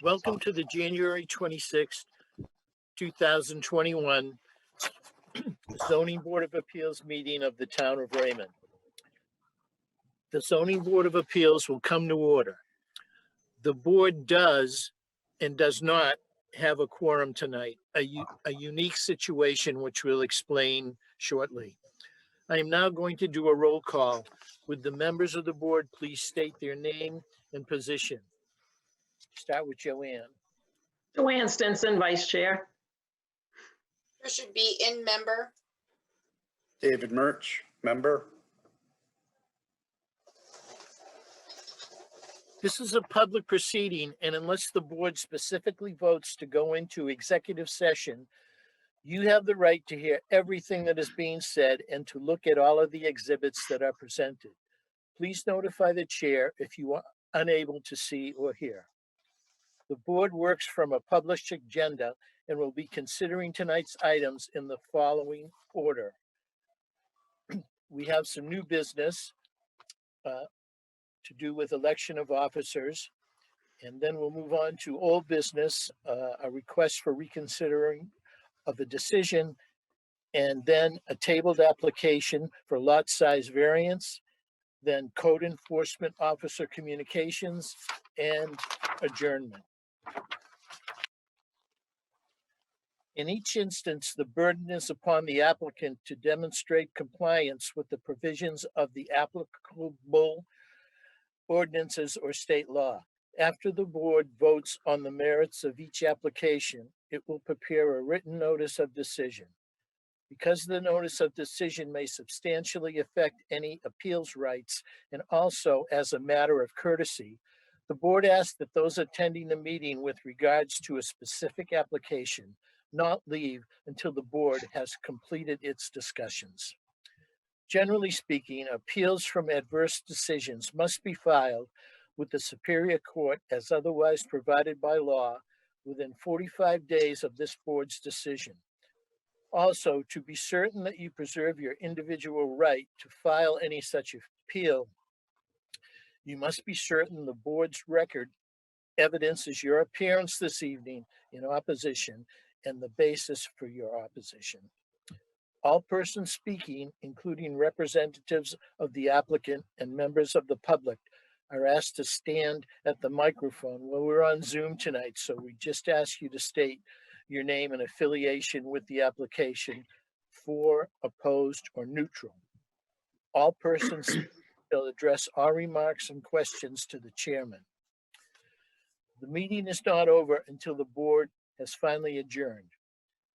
Welcome to the January 26th, 2021 Zoning Board of Appeals meeting of the Town of Raymond. The Zoning Board of Appeals will come to order. The board does and does not have a quorum tonight, a unique situation which we'll explain shortly. I am now going to do a roll call. Would the members of the board please state their name and position? Start with Joanne. Joanne Stinson, Vice Chair. There should be in member. David Murch, member. This is a public proceeding, and unless the board specifically votes to go into executive session, you have the right to hear everything that is being said and to look at all of the exhibits that are presented. Please notify the chair if you are unable to see or hear. The board works from a published agenda and will be considering tonight's items in the following order. We have some new business to do with election of officers, and then we'll move on to old business, a request for reconsidering of a decision, and then a tabled application for lot size variance, then code enforcement officer communications, and adjournment. In each instance, the burden is upon the applicant to demonstrate compliance with the provisions of the applicable ordinances or state law. After the board votes on the merits of each application, it will prepare a written notice of decision. Because the notice of decision may substantially affect any appeals rights, and also as a matter of courtesy, the board asks that those attending the meeting with regards to a specific application not leave until the board has completed its discussions. Generally speaking, appeals from adverse decisions must be filed with the Superior Court as otherwise provided by law within 45 days of this board's decision. Also, to be certain that you preserve your individual right to file any such appeal, you must be certain the board's record evidences your appearance this evening in opposition and the basis for your opposition. All persons speaking, including representatives of the applicant and members of the public, are asked to stand at the microphone. Well, we're on Zoom tonight, so we just ask you to state your name and affiliation with the application, for, opposed, or neutral. All persons will address all remarks and questions to the chairman. The meeting is not over until the board has finally adjourned.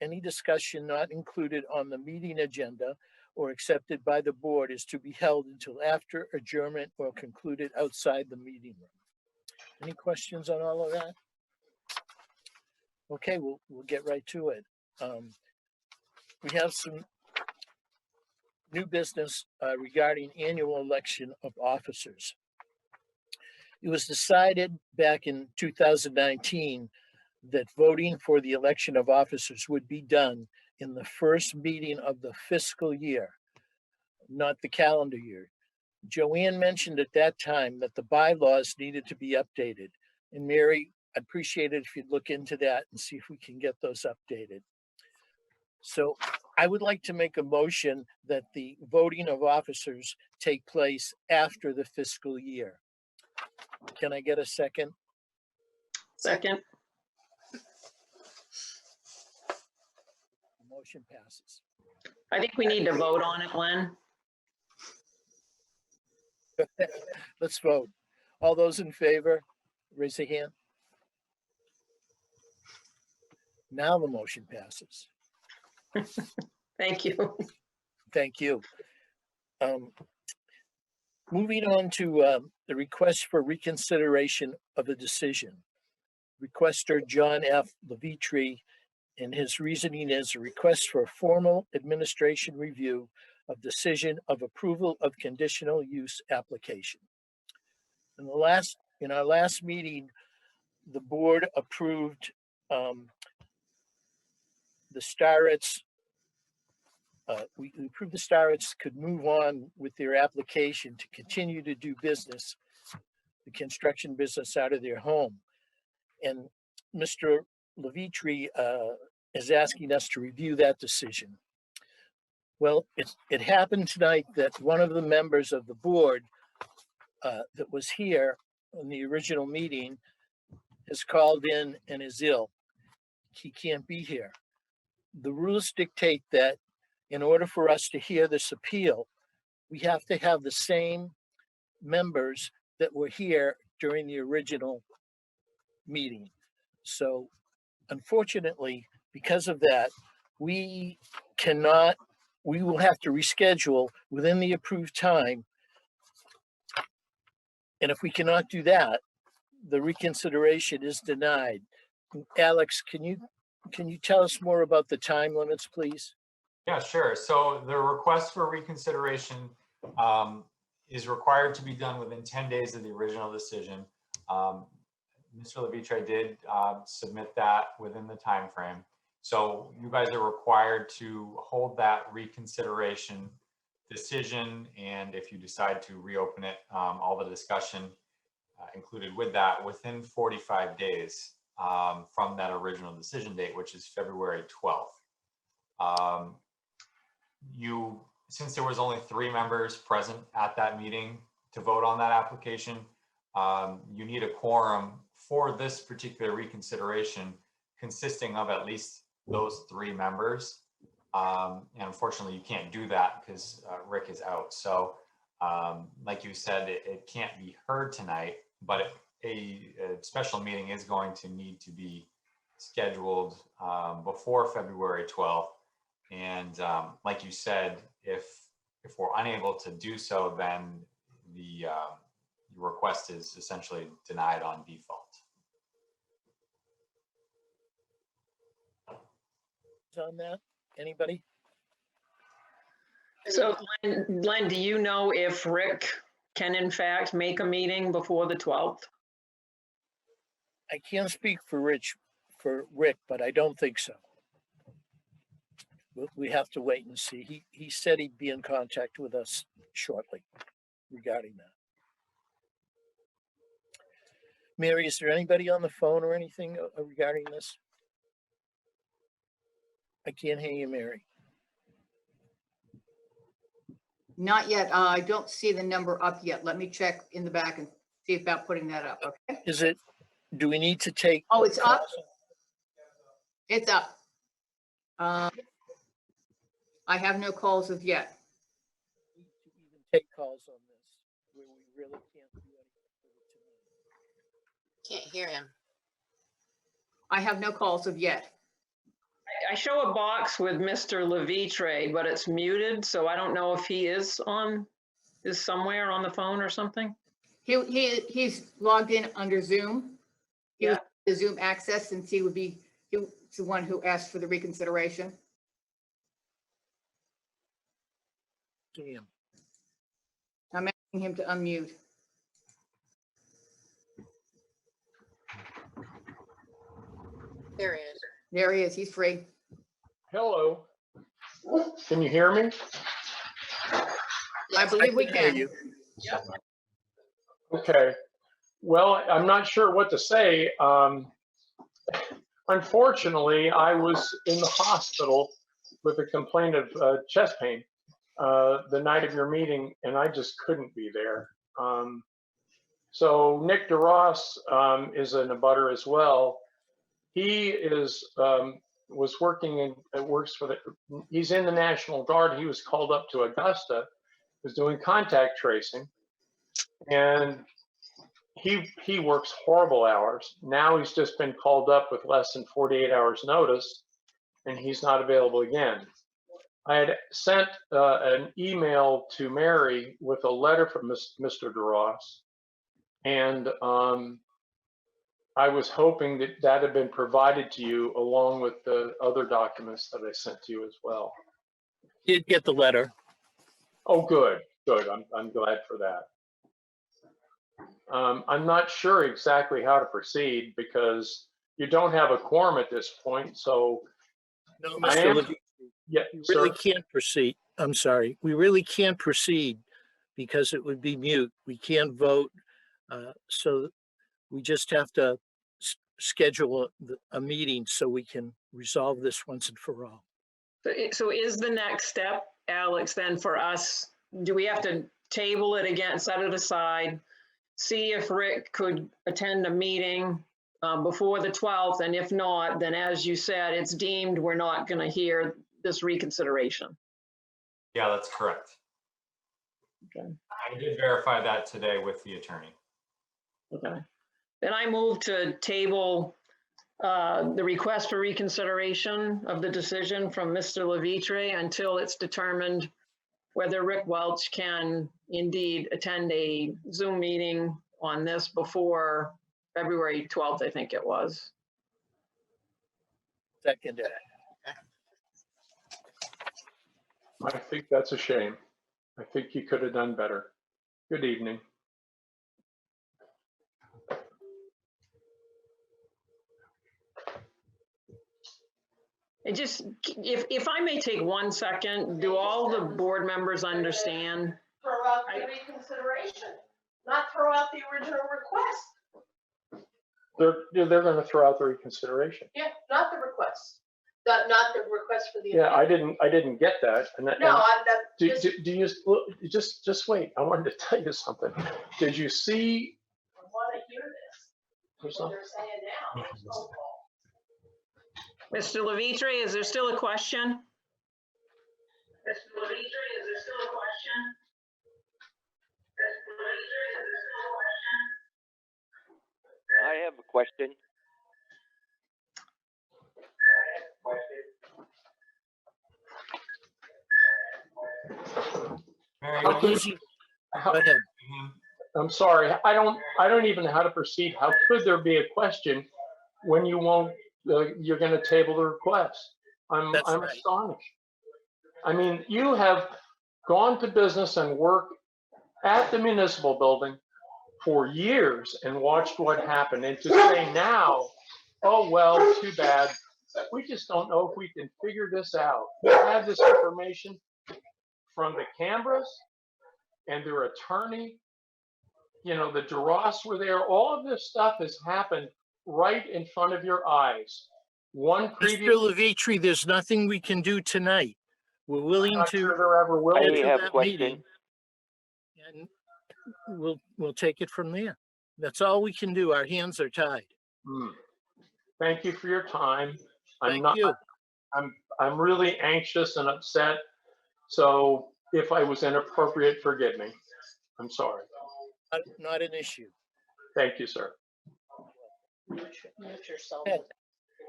Any discussion not included on the meeting agenda or accepted by the board is to be held until after adjournment or concluded outside the meeting room. Any questions on all of that? Okay, we'll get right to it. We have some new business regarding annual election of officers. It was decided back in 2019 that voting for the election of officers would be done in the first meeting of the fiscal year, not the calendar year. Joanne mentioned at that time that the bylaws needed to be updated. And Mary, I'd appreciate it if you'd look into that and see if we can get those updated. So I would like to make a motion that the voting of officers take place after the fiscal year. Can I get a second? Second. The motion passes. I think we need to vote on it, Glenn. Let's vote. All those in favor, raise a hand. Now the motion passes. Thank you. Thank you. Moving on to the request for reconsideration of a decision. Requester John F. Levitri, and his reasoning is a request for a formal administration review of decision of approval of conditional use application. In our last meeting, the board approved the Starretts. We approved the Starretts could move on with their application to continue to do business, the construction business out of their home. And Mr. Levitri is asking us to review that decision. Well, it happened tonight that one of the members of the board that was here in the original meeting has called in and is ill. He can't be here. The rules dictate that in order for us to hear this appeal, we have to have the same members that were here during the original meeting. So unfortunately, because of that, we will have to reschedule within the approved time. And if we cannot do that, the reconsideration is denied. Alex, can you tell us more about the time limits, please? Yeah, sure. So the request for reconsideration is required to be done within 10 days of the original decision. Mr. Levitri did submit that within the time frame. So you guys are required to hold that reconsideration decision, and if you decide to reopen it, all the discussion included with that within 45 days from that original decision date, which is February 12th. Since there was only 3 members present at that meeting to vote on that application, you need a quorum for this particular reconsideration consisting of at least those 3 members. And unfortunately, you can't do that because Rick is out. So like you said, it can't be heard tonight, but a special meeting is going to need to be scheduled before February 12th. And like you said, if we're unable to do so, then the request is essentially denied on default. On that, anybody? So Len, do you know if Rick can in fact make a meeting before the 12th? I can't speak for Rick, but I don't think so. We have to wait and see. He said he'd be in contact with us shortly regarding that. Mary, is there anybody on the phone or anything regarding this? I can't hear you, Mary. Not yet. I don't see the number up yet. Let me check in the back and see about putting that up, okay? Do we need to take? Oh, it's up? It's up. I have no calls of yet. To even take calls on this, where we really can't do anything with it tonight. Can't hear him. I have no calls of yet. I show a box with Mr. Levitri, but it's muted, so I don't know if he is somewhere on the phone or something. He's logged in under Zoom. He was the Zoom access, since he was the one who asked for the reconsideration. Damn. I'm asking him to unmute. There he is. There he is. He's free. Hello. Can you hear me? I believe we hear can. you. Okay. Well, I'm not sure what to say. Unfortunately, I was in the hospital with a complaint of chest pain the night of your meeting, and I just couldn't be there. So Nick DeRoss is an abutter as well. He was working he's in the National Guard. He was called up to Augusta, was doing contact tracing, and he works horrible hours. Now he's just been called up with less than 48 hours notice, and he's not available again. I had sent an email to Mary with a letter from Mr. DeRoss, and I was hoping that had been provided to you along with the other documents that I sent to you as well. Did get the letter. Oh, good. I'm glad for that. I'm not sure exactly how to proceed because you don't have a quorum at this point. So No, I Mr. am- Levy, yeah, we sir. really can't proceed. I'm sorry. We really can't proceed because it would be mute. We can't vote. So we just have to schedule a meeting so we can resolve this once and for all. So is the next step, Alex, then for us, do we have to table it again, set it aside, see if Rick could attend a meeting before the 12th, and if not, then as you said, it's deemed we're not going to hear this reconsideration? Yeah, that's correct. Okay. I did verify that today with the attorney. Okay. Then I move to table the request for reconsideration of the decision from Mr. Levitre until it's determined whether Rick Welch can indeed attend a Zoom meeting on this before February 12th, I think it was. Seconded. I think that's a shame. I think you could have done better. Good evening. It just, if I may take 1 second, do all the board members understand? Throw out the reconsideration, not throw out the original request. They're going to throw out the reconsideration. Yeah, not the request. Not the request for the. Yeah, I didn't get that. And that, No, do you just wait? I wanted to tell you something. Did you see? I want to hear this, what they're saying now. Mr. Levitre, is there still a question? Mr. Levitre, is there still a question? Mr. Levitre, is there still a question? I have a question. Mary, How could- Go How- ahead. I'm sorry. I don't even know how to proceed. How could there be a question when you won't? You're going to table the request. I'm That's right. astonished. I mean, you have gone to business and worked at the municipal building for years and watched what happened. And to say now, oh, well, too bad. We just don't know if we can figure this out. We had this information from the Canberras and their attorney. You know, the Duras were there. All of this stuff has happened right in front of your eyes. One Mr. previous, Levitre, there's nothing we can do tonight. We're willing I'm not to sure there ever will get I be. to have a that question. meeting, and we'll take it from there. That's all we can do. Our hands are tied. Thank you for your time. Thank you. I'm really anxious and upset. So if I was inappropriate, forgive me. I'm sorry. Not an issue. Thank you, sir. Mute yourself. Ed,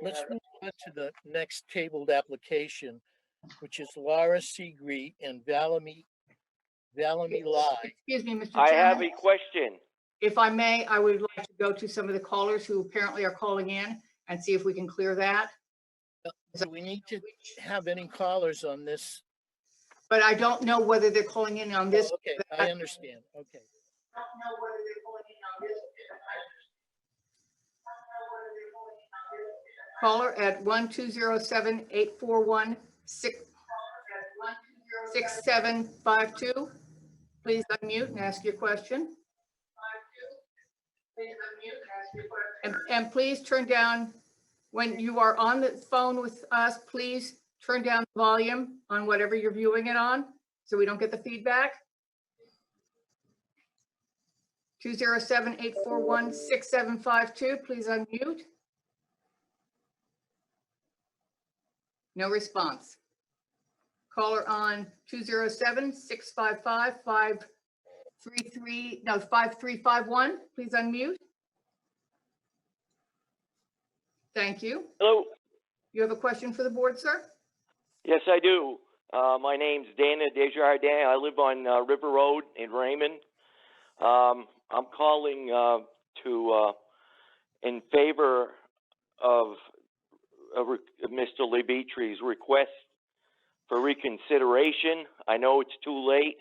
Let's move on to the next tabled application, which is Laura Seagree and Valamy Lai. Excuse me, Mr. I have Chairman. a question. If I may, I would like to go to some of the callers who apparently are calling in and see if we can clear that. Do we need to have any callers on this? But I don't know whether they're calling in on this. Oh, okay, I understand. Okay. I don't know whether they're calling in on this. Caller at 1-207-841-6752. Please unmute and ask your question. And please turn down, when you are on the phone with us, please turn down the volume on whatever you're viewing it on, so we don't get the feedback. 207-841-6752, please unmute. No response. Caller on 207-655-5351, please unmute. Thank you. Hello. You have a question for the board, sir? Yes, I do. My name's Dana Desjardins. I live on River Road in Raymond. I'm calling in favor of Mr. Levitre's request for reconsideration. I know it's too late,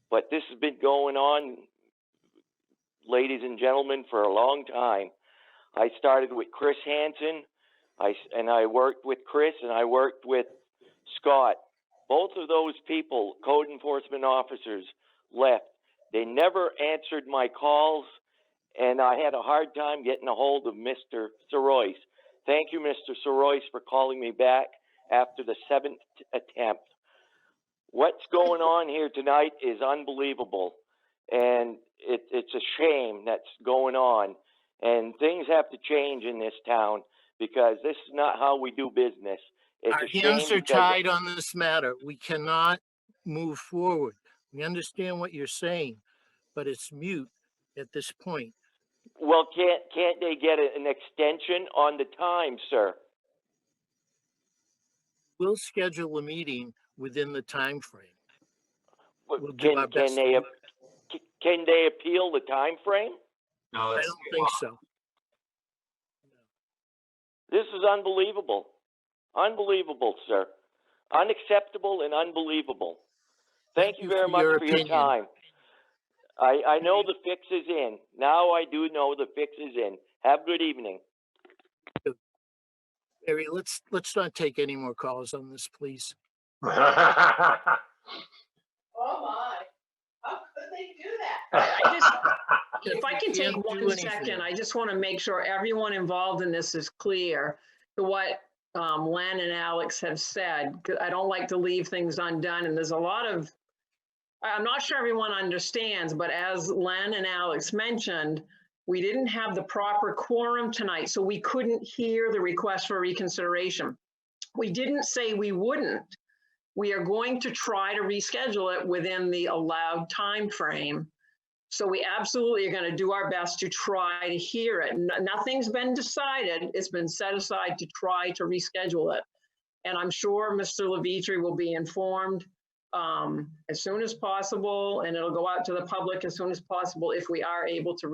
but this has been going on, ladies and gentlemen, for a long time. I started with Chris Hansen, and I worked with Chris, and I worked with Scott. Both of those people, code enforcement officers, left. They never answered my calls, and I had a hard time getting a hold of Mr. Sorois. Thank you, Mr. Sorois, for calling me back after the 7th attempt. What's going on here tonight is unbelievable, and it's a shame that's going on, and things have to change in this town because this is not how we do business. It's Our a shame hands are because tied on this matter. We cannot move forward. We understand what you're saying, but it's mute at this point. well, can't they get an extension on the time, sir? We'll schedule a meeting within the time frame. But We'll do our best. Can they appeal the time frame? No, I that's don't think so. This is unbelievable. Unbelievable, sir. Unacceptable and unbelievable. Thank you very much for your opinion. time. I know the fix is in. Now I do know the fix is in. Have a good evening. Barry, let's not take any more calls on this, please. Oh my, how could they do that? I just, if I We can take can't do 1 anything. second, I just want to make sure everyone involved in this is clear to what Len and Alex have said. 'Cause I don't like to leave things undone, and there's a lot of, I'm not sure everyone understands, but as Len and Alex mentioned, we didn't have the proper quorum tonight, so we couldn't hear the request for reconsideration. We didn't say we wouldn't. We are going to try to reschedule it within the allowed time frame. So we absolutely are going to do our best to try to hear it. Nothing's been decided. It's been set aside to try to reschedule it. And I'm sure Mr. Levitri will be informed as soon as possible, and it'll go out to the public as soon as possible if we are able to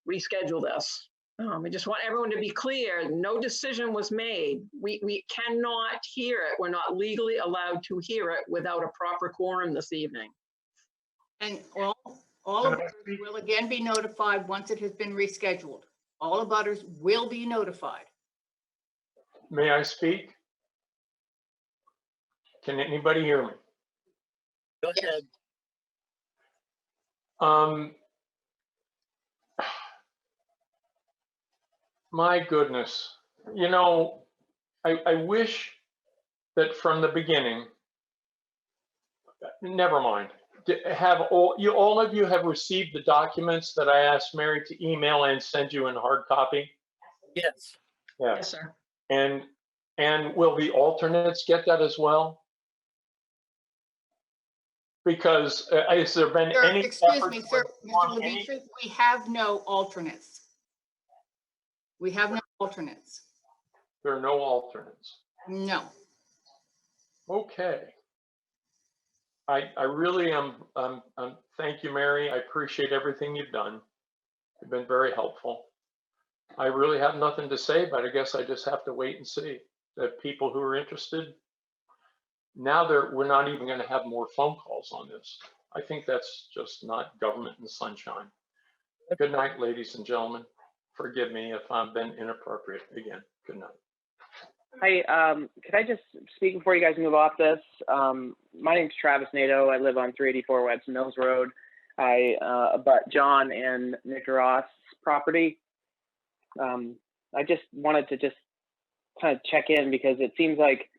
reschedule this. I just want everyone to be clear, no decision was made. We cannot hear it. We're not legally allowed to hear it without a proper quorum this evening. And all of us will again be notified once it has been rescheduled. All abutters will be notified. May I speak? Can anybody hear me? Go ahead. My goodness, you know, I wish that from the beginning, never mind. Have all of you have received the documents that I asked Mary to email and send you in hard copy? Yes. Yeah. Yes, sir. And will the alternates get that as well? Because has there been Sir, any? excuse me, sir, Mr. on any- Levitri, we have no alternates. We have no alternates. There are no alternates. No. Okay. I really am, thank you, Mary. I appreciate everything you've done. You've been very helpful. I really have nothing to say, but I guess I just have to wait and see that people who are interested, now we're not even going to have more phone calls on this. I think that's just not government in the sunshine. Good night, ladies and gentlemen. Forgive me if I've been inappropriate again. Good night. Hi, could I just speak before you guys move off this? My name's Travis Nato. I live on 384 Webster Mills Road. I abut John and Nick Ross' property. I just wanted to just kind of check in because it seems like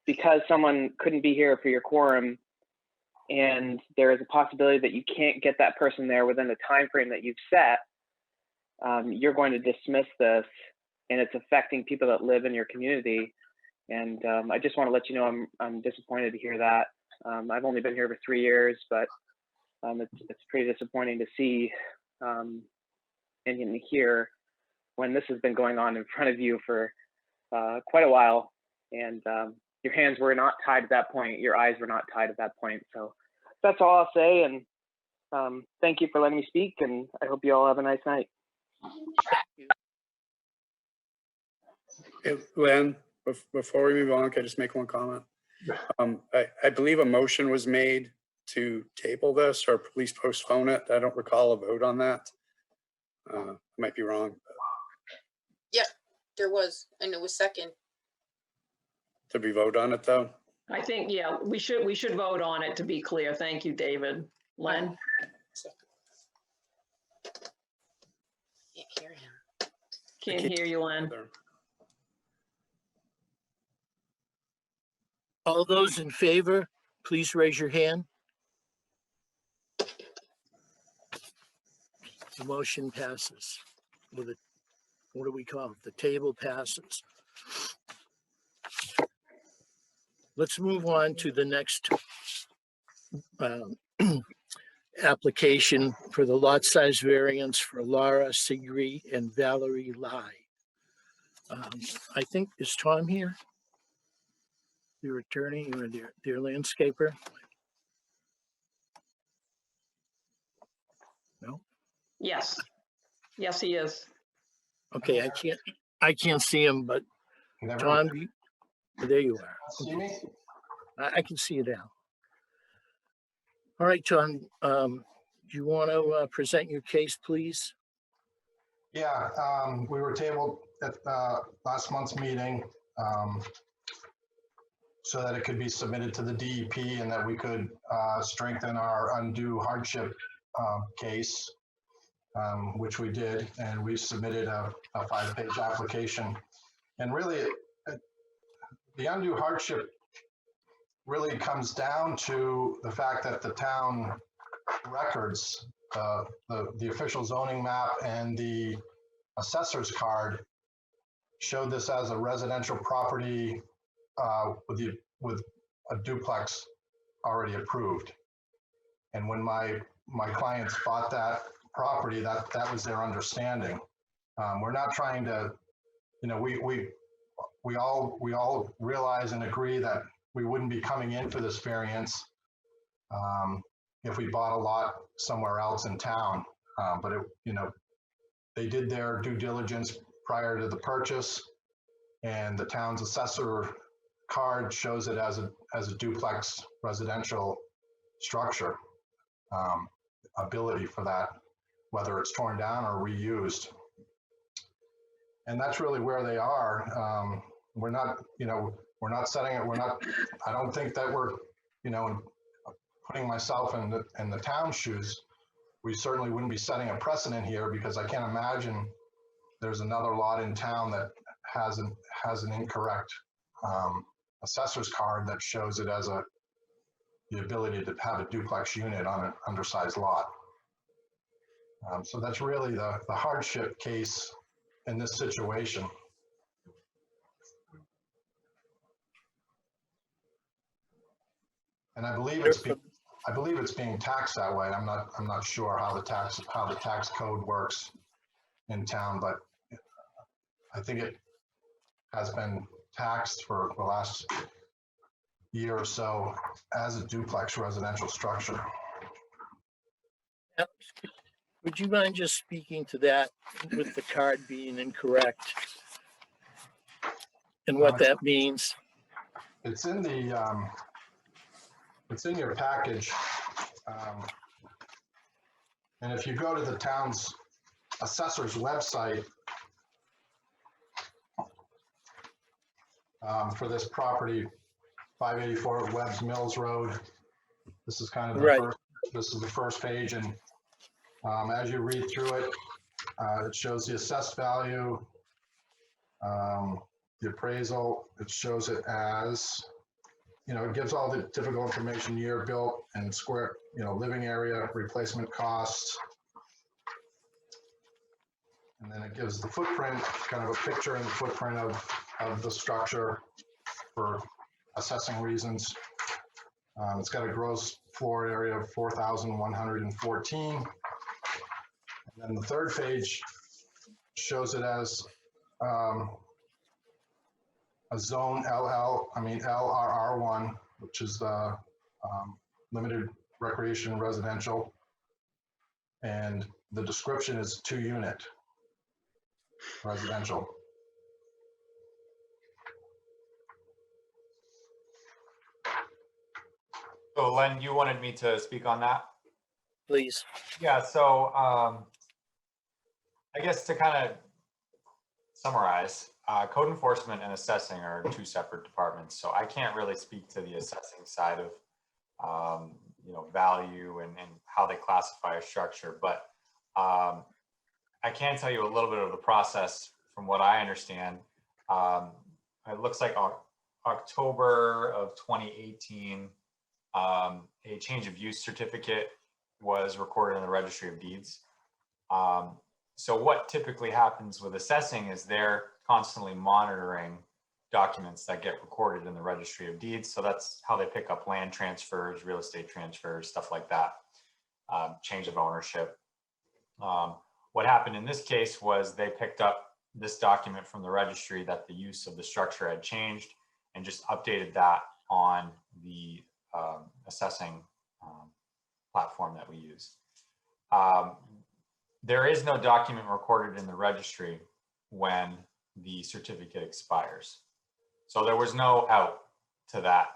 because someone couldn't be here for your quorum and there is a possibility that you can't get that person there within the time frame that you've set, you're going to dismiss this, and it's affecting people that live in your community. And I just want to let you know I'm disappointed to hear that. I've only been here for 3 years, but it's pretty disappointing to see and hear when this has been going on in front of you for quite a while, and your hands were not tied at that point, your eyes were not tied at that point. So that's all I'll say, and thank you for letting me speak, and I hope you all have a nice night. Hey, Len, before we move on, can I just make one comment? I believe a motion was made to table this or please postpone it. I don't recall a vote on that. I might be wrong. Yep, there was, and it was second. Did we vote on it though? I think, yeah, we should vote on it to be clear. Thank you, David. Len? Can't hear you, Len. All those in favor, please raise your hand. The motion passes. With it, what do we call it? The table passes. Let's move on to the next application for the lot size variance for Laura Sigri and Valerie Lai. I think, is Tom here? Your attorney or their landscaper? No? Yes. Yes, he is. Okay, I can't see him, but Tom, there you are. See me? I can see you now. All right, Tom, do you want to present your case, please? Yeah, we were tabled at last month's meeting so that it could be submitted to the DEP and that we could strengthen our undue hardship case, which we did, and we submitted a 5-page application. And really, the undue hardship really comes down to the fact that the town records, the official zoning map and the assessor's card showed this as a residential property with a duplex already approved. And when my clients bought that property, that was their understanding. We're not trying to, you know, we all realize and agree that we wouldn't be coming in for this variance if we bought a lot somewhere else in town. But it, you know, they did their due diligence prior to the purchase, and the town's assessor card shows it as a duplex residential structure. Ability for that, whether it's torn down or reused. And that's really where they are. We're not, you know, we're not setting it, I don't think that we're, you know, putting myself in the town's shoes. We certainly wouldn't be setting a precedent here, because I can't imagine there's another lot in town that has an incorrect assessor's card that shows it as the ability to have a duplex unit on an undersized lot. So that's really the hardship case in this situation. And I believe it's being taxed that way. I'm not sure how the tax code works in town, but I think it has been taxed for the last year or so as a duplex residential structure. Would you mind just speaking to that with the card being incorrect and what that means? It's in your package. And if you go to the town's assessor's website for this property, 584 Webb's Mills Road, this is kind of the first page. And as you read through it, it shows the assessed value, the appraisal. It shows it as, you know, it gives all the typical information: year built and square, you know, living area, replacement costs. And then it gives the footprint, kind of a picture in the footprint of the structure for assessing reasons. It's got a gross floor area of 4,114. And then the third page shows it as a zone LRR1, which is the limited recreation residential. And the description is 2-unit residential. So Len, you wanted me to speak on that? Please. Yeah, so I guess to kind of summarize, code enforcement and assessing are two separate departments. So I can't really speak to the assessing side of, you know, value and how they classify a structure. But I can tell you a little bit of the process from what I understand, it looks like October of 2018, a change of use certificate was recorded in the Registry of Deeds. So what typically happens with assessing is they're constantly monitoring documents that get recorded in the Registry of Deeds. So that's how they pick up land transfers, real estate transfers, stuff like that, change of ownership. What happened in this case was they picked up this document from the registry that the use of the structure had changed and just updated that on the assessing platform that we use. There is no document recorded in the registry when the certificate expires. So there was no out to that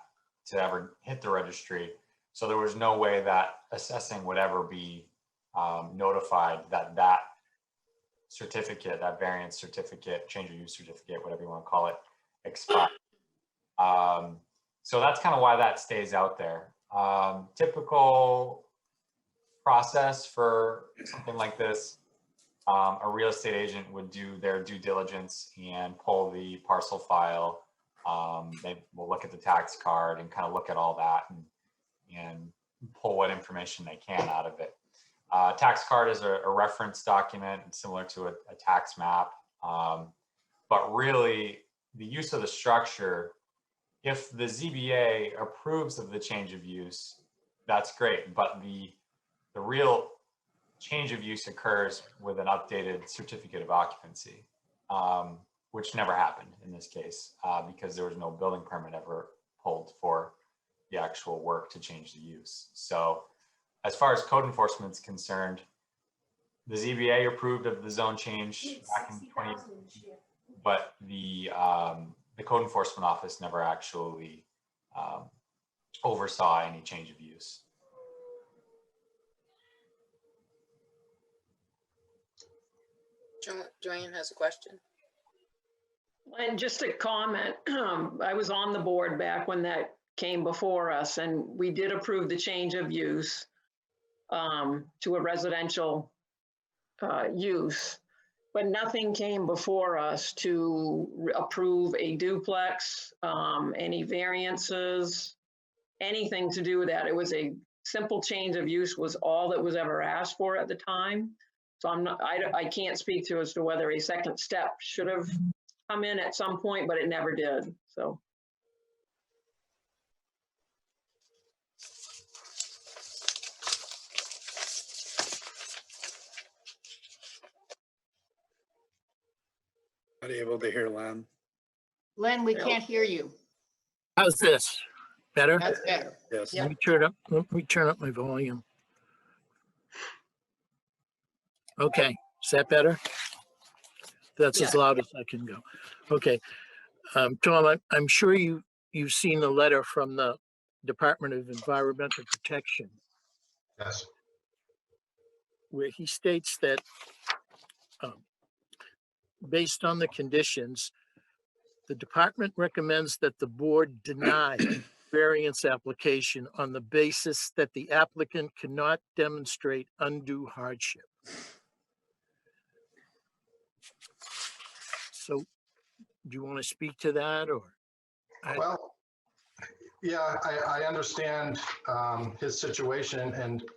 to ever hit the registry. So there was no way that assessing would ever be notified that that certificate, that variance certificate, change of use certificate, whatever you want to call it, expired. So that's kind of why that stays out there. Typical process for something like this, a real estate agent would do their due diligence and pull the parcel file. They will look at the tax card and kind of look at all that and pull what information they can out of it. Tax card is a reference document similar to a tax map. But really the use of the structure, if the ZBA approves of the change of use, that's great. But the real change of use occurs with an updated certificate of occupancy, which never happened in this case because there was no building permit ever pulled for the actual work to change the use. So as far as code enforcement is concerned, the ZBA approved of the zone change back in 20, but the code enforcement office never actually oversaw any change of use. Joanne has a question. And just a comment, I was on the board back when that came before us, and we did approve the change of use to a residential use, but nothing came before us to approve a duplex, any variances, anything to do with that. It was a simple change of use was all that was ever asked for at the time. So I can't speak to as to whether a second step should have come in at some point, but it never did, so. Not able to hear Len. Len, we can't hear you. How's this? Better? That's better. Yes. Yeah. Let me turn up my volume. Okay, is that better? That's as Yeah. loud as I can go. Okay. Tom, I'm sure you've seen the letter from the Department of Environmental Protection, Yes. where he states that based on the conditions, the department recommends that the board deny variance application on the basis that the applicant cannot demonstrate undue hardship. So do you want to speak to that, or? Well, yeah, I understand his situation,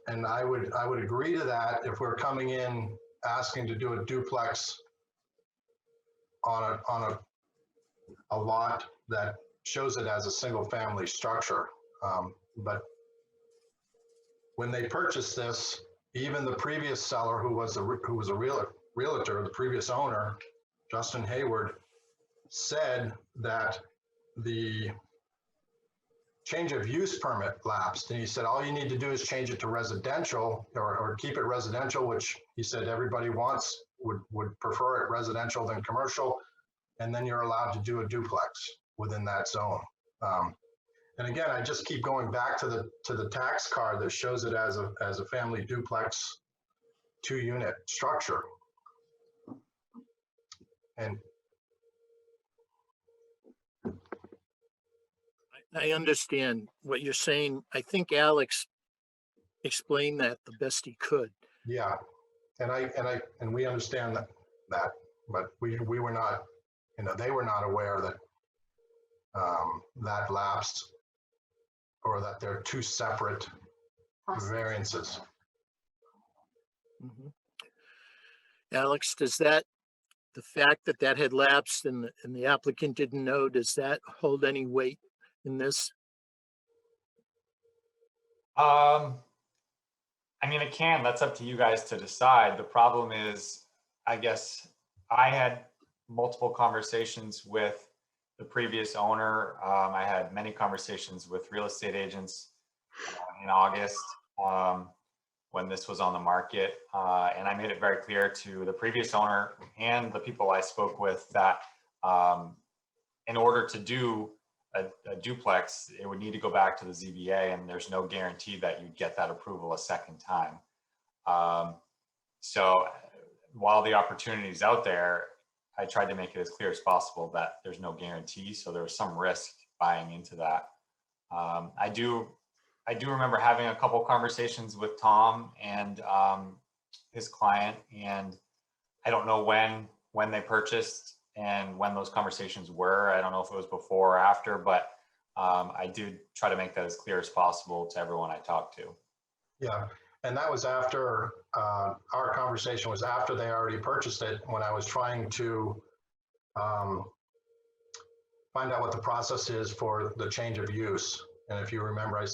and I would agree to that if we're coming in asking to do a duplex on a lot that shows it as a single family structure. But when they purchased this, even the previous seller, who was a realtor, the previous owner, Justin Hayward, said that the change of use permit lapsed. And he said, all you need to do is change it to residential or keep it residential, which he said everybody would prefer it residential than commercial. And then you're allowed to do a duplex within that zone. And again, I just keep going back to the tax card that shows it as a family duplex 2-unit structure. And I understand what you're saying. I think Alex explained that the best he could. yeah, and we understand that. but we were not, they were not aware that that lapsed or that they're two separate variances. Mhm. Alex, does that, the fact that that had lapsed and the applicant didn't know, does that hold any weight in this? I mean, it can, that's up to you guys to decide. The problem is, I guess, I had multiple conversations with the previous owner. I had many conversations with real estate agents in August when this was on the market. And I made it very clear to the previous owner and the people I spoke with that in order to do a duplex, it would need to go back to the ZBA, and there's no guarantee that you'd get that approval a second time. So while the opportunity is out there, I tried to make it as clear as possible that there's no guarantee. So there was some risk buying into that. I do remember having a couple conversations with Tom and his client, and I don't know when they purchased and when those conversations were. I don't know if it was before or after, but I did try to make that as clear as possible to everyone I talked to. Yeah, and that was after, our conversation was after they already purchased it, when I was trying to find out what the process is for the change of use. And if you remember,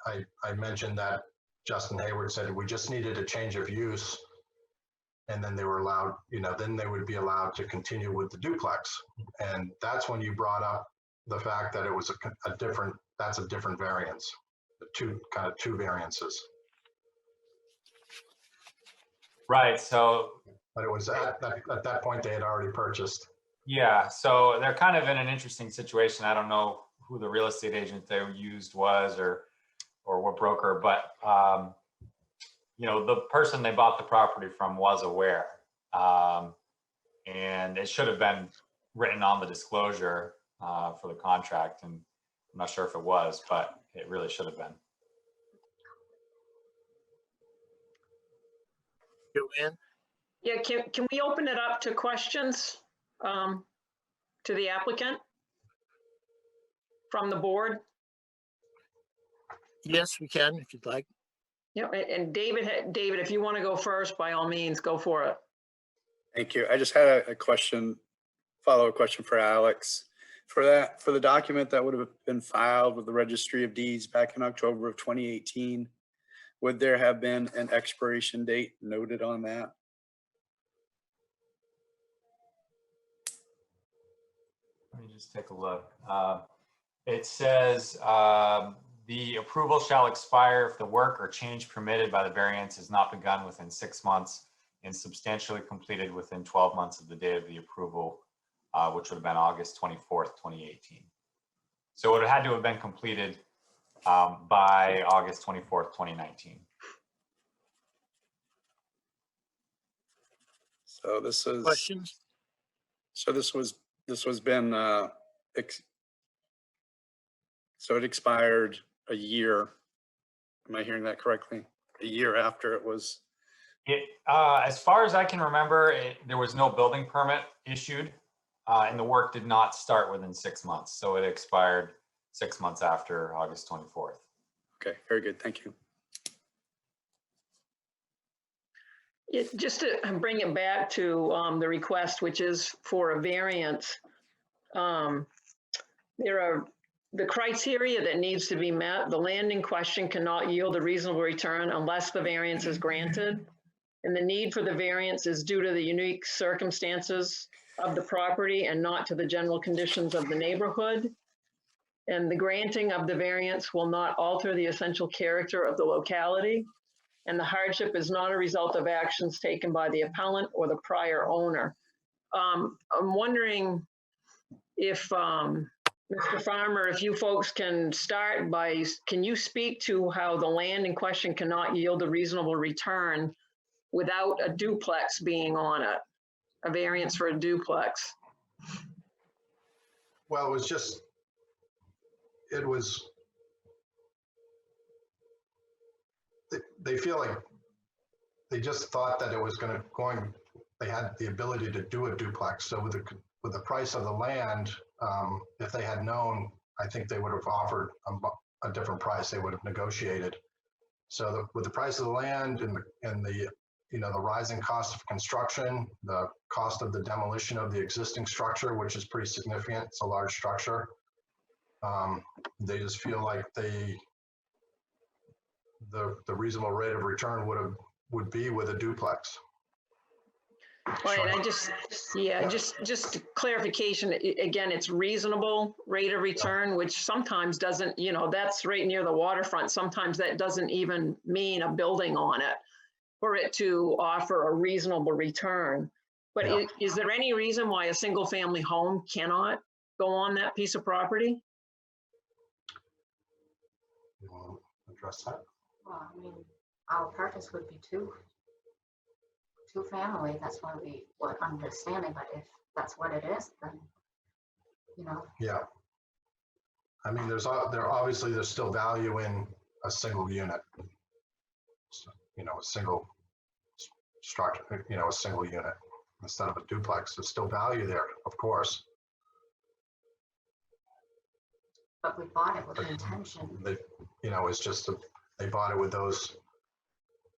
I mentioned that Justin Hayward said we just needed a change of use, and then they were allowed, then they would be allowed to continue with the duplex. And that's when you brought up the fact that it was that's a different variance, two variances. Right. So, but it was at that point they had already purchased. Yeah. So they're kind of in an interesting situation. I don't know who the real estate agent they used was or what broker, but the person they bought the property from was aware, and it should have been written on the disclosure for the contract. And I'm not sure if it was, but it really should have been. Joanne? Yeah, can we open it up to questions to the applicant from the board? Yes, we can, if you'd like. Yeah, and David, if you want to go first, by all means, go for it. Thank you. I just had a question, follow-up question for Alex. For the document that would have been filed with the Registry of Deeds back in October of 2018, would there have been an expiration date noted on that? Let me just take a look. It says the approval shall expire if the work or change permitted by the variance has not begun within 6 months and substantially completed within 12 months of the date of the approval, which would have been August 24th, 2018. So it had to have been completed by August 24th, 2019. So this is Questions? So this was been so it expired a year. Am I hearing that correctly? A year after it was. As far as I can remember, there was no building permit issued, and the work did not start within 6 months. So it expired 6 months after August 24th. Okay, very good. Thank you. Yeah, just to bring it back to the request, which is for a variance. There are the criteria that needs to be met. The land in question cannot yield a reasonable return unless the variance is granted. And the need for the variance is due to the unique circumstances of the property and not to the general conditions of the neighborhood. And the granting of the variance will not alter the essential character of the locality. And the hardship is not a result of actions taken by the appellant or the prior owner. I'm wondering if, Mr. Farmer, if you folks can start by, can you speak to how the land in question cannot yield a reasonable return without a duplex being on it, a variance for a duplex? Well, they feel like they just thought that it was they they had the ability to do a duplex. So with the price of the land, if they had known, I think they would have offered a different price. They would have negotiated. So with the price of the land and the the rising cost of construction, the cost of the demolition of the existing structure, which is pretty significant, it's a large structure. They just feel like the reasonable rate of return would be with a duplex. Right, just clarification, again, it's reasonable rate of return, which sometimes doesn't, that's right near the waterfront. Sometimes that doesn't even mean a building on it for it to offer a reasonable return. But is there any reason why a single family home cannot go on that piece of property? You want to address that? Well, I mean, our purpose would be two family. That's why we were understanding. But if that's what it is, then Yeah. I mean, there's still value in a single unit. So, a single structure. A single unit instead of a duplex. There's still value there, of course. But we bought it with the intention. It's just they bought it with those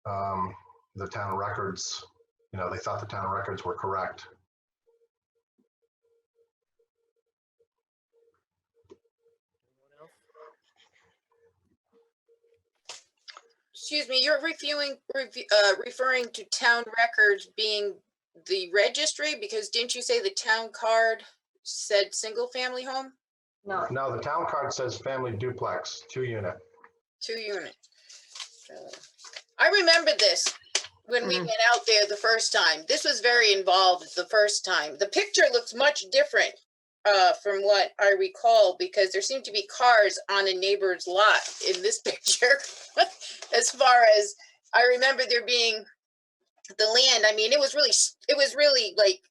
the town records. They thought the town records were correct. Excuse me, you're referring to town records being the registry, because didn't you say the town card said single family home? No, the town card says family duplex, 2-unit. 2-unit. I remember this when we went out there the first time. This was very involved the first time. The picture looks much different from what I recall, because there seemed to be cars on a neighbor's lot in this picture. As far as I remember there being the land, I mean, it was really like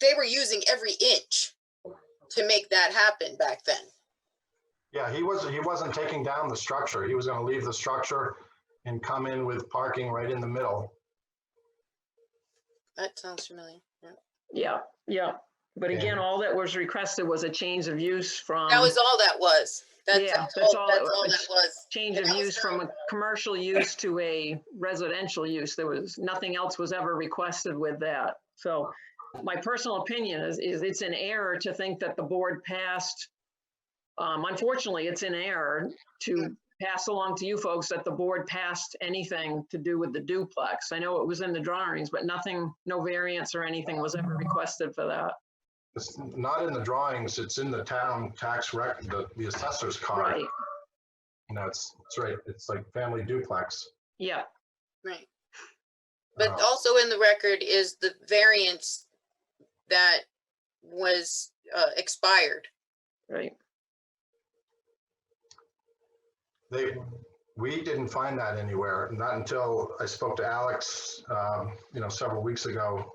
they were using every inch to make that happen back then. Yeah, he wasn't taking down the structure. He was going to leave the structure and come in with parking right in the middle. That sounds familiar. Yeah. But again, all that was requested was a change of use from. That was all that was. That's all that was. Change of use from a commercial use to a residential use. There was nothing else was ever requested with that. So my personal opinion is it's an error to think that the board passed. Unfortunately, it's an error to pass along to you folks that the board passed anything to do with the duplex. I know it was in the drawings, but no variance or anything was ever requested for that. It's not in the drawings. It's in the town tax record, the assessor's card. Right. It's right. It's like family duplex. Yeah. Right. But also in the record is the variance that was expired. Right. We didn't find that anywhere. Not until I spoke to Alex, several weeks ago.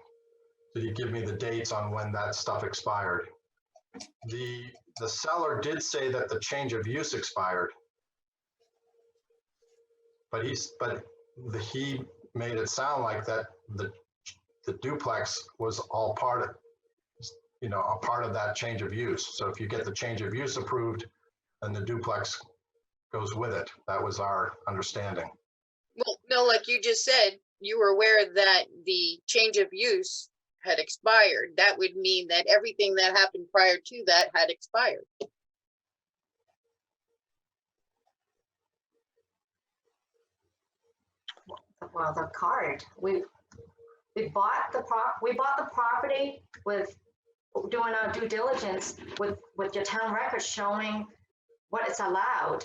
Did he give me the dates on when that stuff expired? The seller did say that the change of use expired, but he made it sound like that the duplex was all part of, a part of that change of use. So if you get the change of use approved, then the duplex goes with it. That was our understanding. Well, no, like you just said, you were aware that the change of use had expired. That would mean that everything that happened prior to that had expired. Well, the card, we bought the property with doing our due diligence with your town records showing what it's allowed.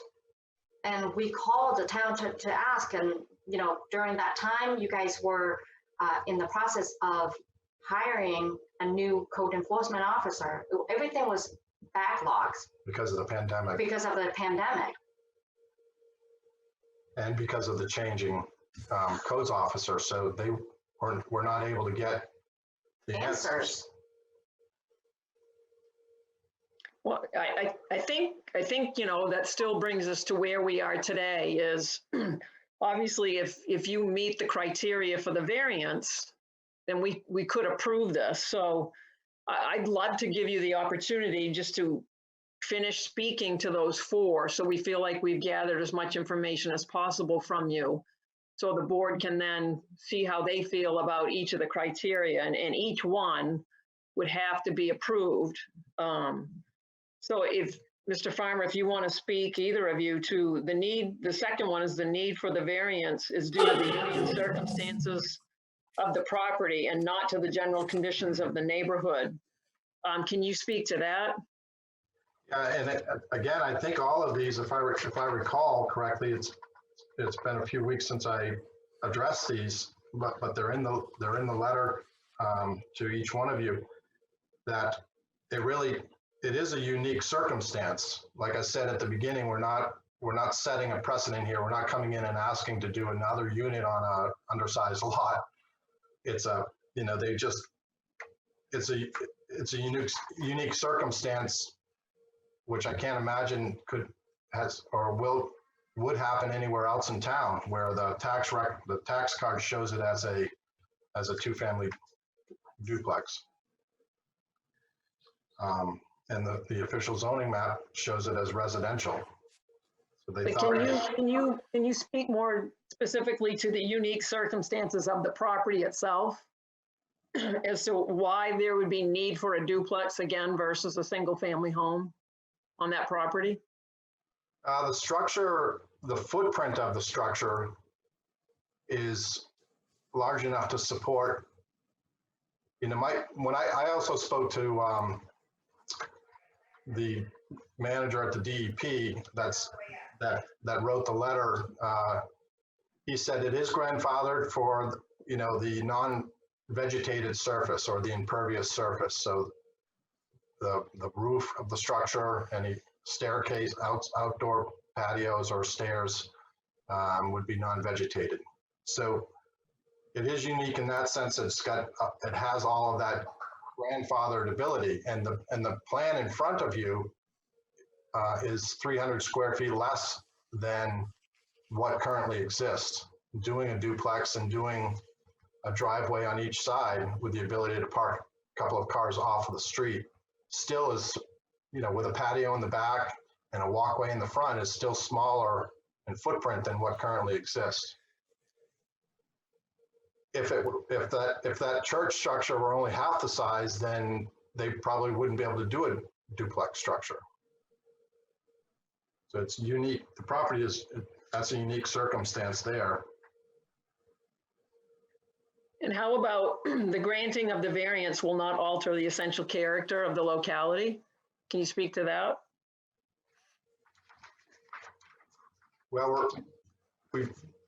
And we called the town to ask, and during that time, you guys were in the process of hiring a new code enforcement officer. Everything was backlogs. Because of the pandemic. Because of the pandemic. And because of the changing codes officer. So they were not able to get the answers. Well, I think, that still brings us to where we are today is obviously if you meet the criteria for the variance, then we could approve this. So I'd love to give you the opportunity just to finish speaking to those 4. So we feel like we've gathered as much information as possible from you. So the board can then see how they feel about each of the criteria, and each one would have to be approved. So if, Mr. Farmer, if you want to speak, either of you, to the need, the second one is the need for the variance is due to the unique circumstances of the property and not to the general conditions of the neighborhood. Can you speak to that? Yeah, and again, I think all of these, if I recall correctly, it's been a few weeks since I addressed these, but they're in the letter to each one of you, that it is a unique circumstance. Like I said at the beginning, we're not setting a precedent here. We're not coming in and asking to do another unit on a undersized lot. It's a, you know, it's a unique circumstance, which I can't imagine would happen anywhere else in town, where the tax card shows it as a 2-family duplex. And the official zoning map shows it as residential. So they But thought, can you speak more specifically to the unique circumstances of the property itself as to why there would be need for a duplex again versus a single family home on that property? the structure, the footprint of the structure is large enough to support, you know, when I also spoke to the manager at the DEP that wrote the letter. He said it is grandfathered for, you know, the non-vegetated surface or the impervious surface. So the roof of the structure, any staircase, outdoor patios or stairs would be non-vegetated. So it is unique in that sense. It has all of that grandfathered ability, and the plan in front of you is 300 square feet less than what currently exists. Doing a duplex and doing a driveway on each side with the ability to park a couple of cars off of the street still is, you know, with a patio in the back and a walkway in the front, is still smaller in footprint than what currently exists. If that church structure were only half the size, then they probably wouldn't be able to do a duplex structure. So it's unique. The property that's a unique circumstance there. And how about the granting of the variance will not alter the essential character of the locality? Can you speak to that? Well,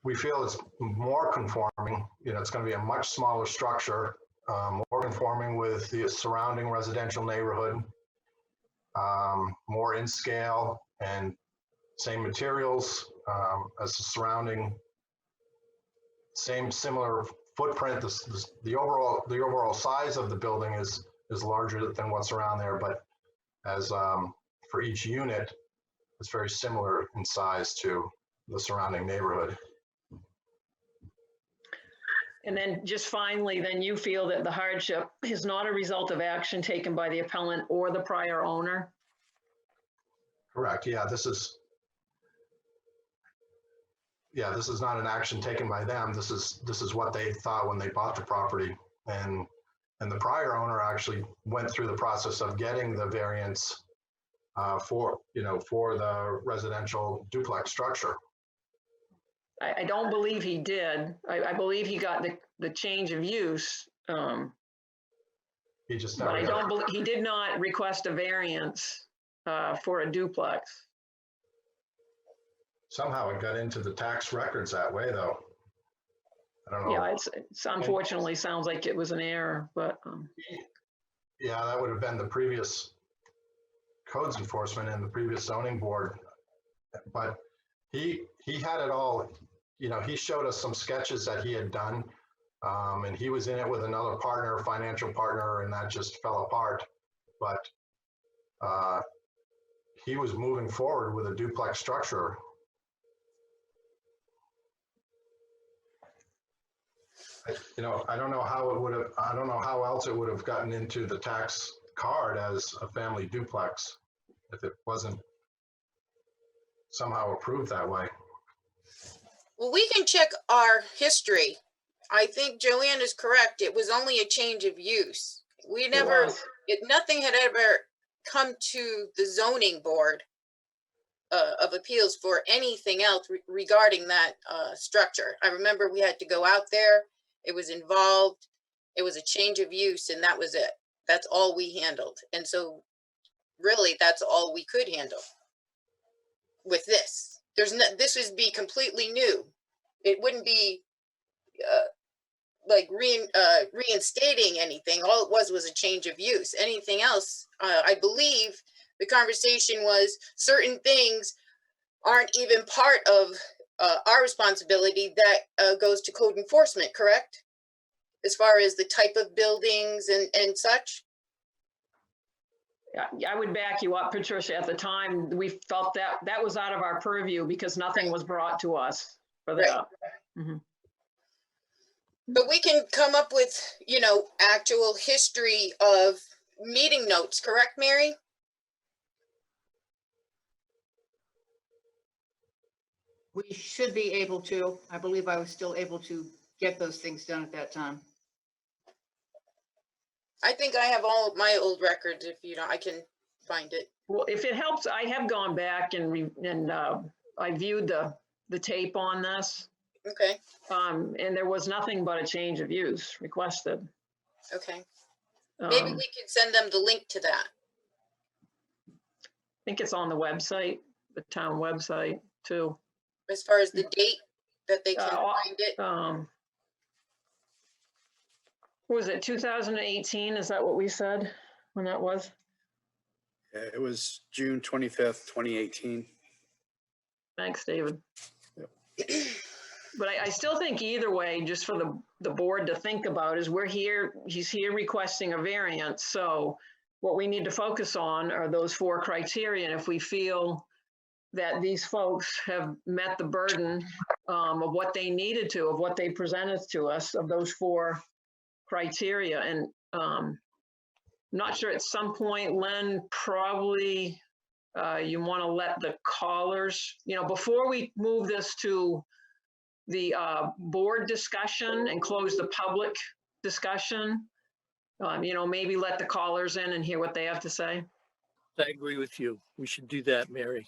we feel it's more conforming. You know, it's going to be a much smaller structure, more conforming with the surrounding residential neighborhood, more in scale and same materials as the surrounding, similar footprint. The overall size of the building is larger than what's around there, but as for each unit, it's very similar in size to the surrounding neighborhood. And then just finally, then you feel that the hardship is not a result of action taken by the appellant or the prior owner? Correct. Yeah, this is not an action taken by them. This is what they thought when they bought the property, and the prior owner actually went through the process of getting the variance for the residential duplex structure. I don't believe he did. I believe he got the change of use. He just But I don't believe, he did not request a variance for a duplex. Somehow it got into the tax records that way, though. I don't know. Yeah, it's unfortunately sounds like it was an error, but. Yeah, that would have been the previous codes enforcement and the previous zoning board. But he had it all, you know, he showed us some sketches that he had done, and he was in it with another partner, financial partner, and that just fell apart. But he was moving forward with a duplex structure. I don't know how it would have, I don't know how else it would have gotten into the tax card as a family duplex if it wasn't somehow approved that way. Well, we can check our history. I think Joanne is correct. It was only a change of use. We never, was. nothing had ever come to the zoning board of appeals for anything else regarding that structure. I remember we had to go out there. It was involved. It was a change of use, and that was it. That's all we handled. And so really, that's all we could handle with this. There's no, this would be completely new. It wouldn't be like reinstating anything. All it was a change of use. Anything else, I believe the conversation was certain things aren't even part of our responsibility. That goes to code enforcement, correct? As far as the type of buildings and such. Yeah, I would back you up, Patricia. At the time, we felt that that was out of our purview because nothing was brought to us for that. Mhm. But we can come up with, actual history of meeting notes, correct, Mary? We should be able to. I believe I was still able to get those things done at that time. I think I have all of my old records. If you don't, I can find it. Well, if it helps, I have gone back and I viewed the tape on this. Okay. And there was nothing but a change of use requested. Okay. Maybe Um, we could send them the link to that. I think it's on the website, the town website too. As far as the date that they can find it. What was it, 2018? Is that what we said when that was? Yeah, it was June 25th, 2018. Thanks, David. But I still think either way, just for the board to think about is he's here requesting a variance. So what we need to focus on are those 4 criteria. And if we feel that these folks have met the burden of what they needed to, of what they presented to us, of those 4 criteria. And I'm not sure at some point, Len, probably you want to let the callers, before we move this to the board discussion and close the public discussion, maybe let the callers in and hear what they have to say. I agree with you. We should do that, Mary.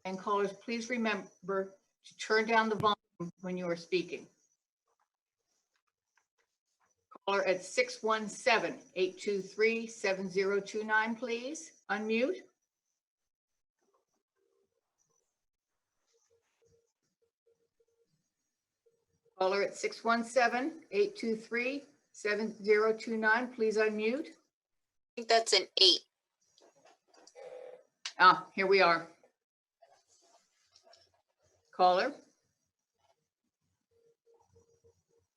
And callers, please remember to turn down the volume when you are speaking. Caller at 617-823-7029, please. Unmute. Caller at 617-823-7029, please unmute. I think that's an 8. Ah, here we are. Caller?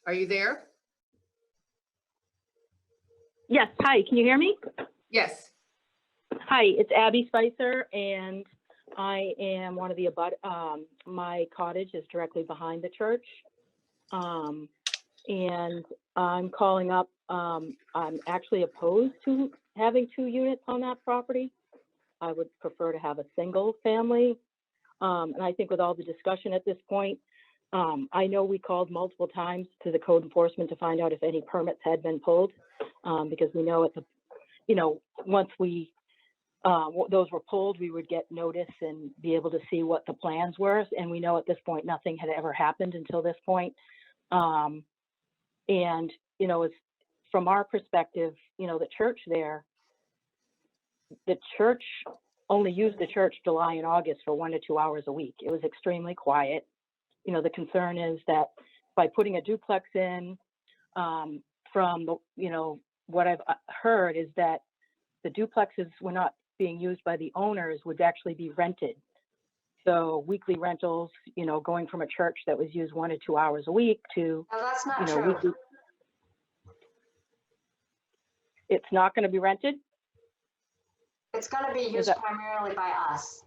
Are you there? Yes, hi, can you hear me? Yes. Hi, it's Abby Spicer, and I am one of the my cottage is directly behind the church. And I'm calling up, I'm actually opposed to having 2 units on that property. I would prefer to have a single family. And I think with all the discussion at this point, I know we called multiple times to the code enforcement to find out if any permits had been pulled, because we know once those were pulled, we would get notice and be able to see what the plans were. And we know at this point, nothing had ever happened until this point. It's from our perspective, the church there, the church only used the church July and August for 1 to 2 hours a week. It was extremely quiet. The concern is that by putting a duplex in, from what I've heard is that the duplexes were not being used by the owners, would actually be rented. So weekly rentals, going from a church that was used 1 to 2 hours a week to, No, that's not true. weekly. It's not going to be rented? It's going to be used primarily by us.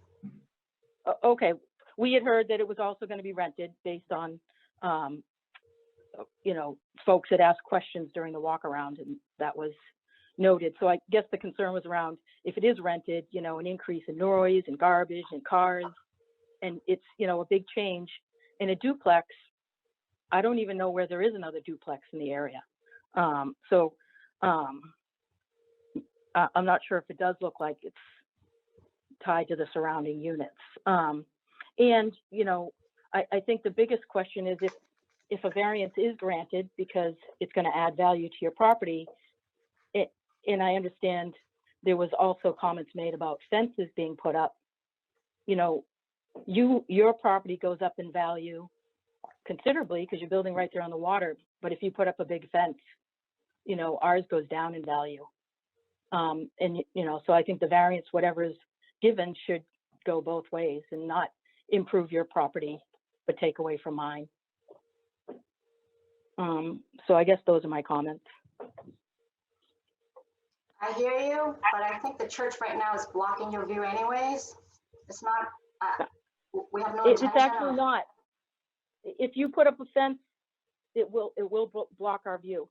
Okay. we had heard that it was also going to be rented based on, you know, folks had asked questions during the walk around, and that was noted. So I guess the concern was around, if it is rented, you know, an increase in noise and garbage and cars, and it's, you know, a big change. In a duplex, I don't even know where there is another duplex in the area. I'm not sure if it does look like it's tied to the surrounding units. And, you know, I think the biggest question is if a variance is granted because it's going to add value to your property, and I understand there was also comments made about fences being put up, you know, your property goes up in value considerably because you're building right there on the water. But if you put up a big fence, you know, ours goes down in value. And, you know, so I think the variance, whatever is given, should go both ways and not improve your property, but take away from mine. So I guess those are my comments. I hear you, but I think the church right now is blocking your view anyways. It's not, we have no It's intention actually of. not. If you put up a fence, it will block our view.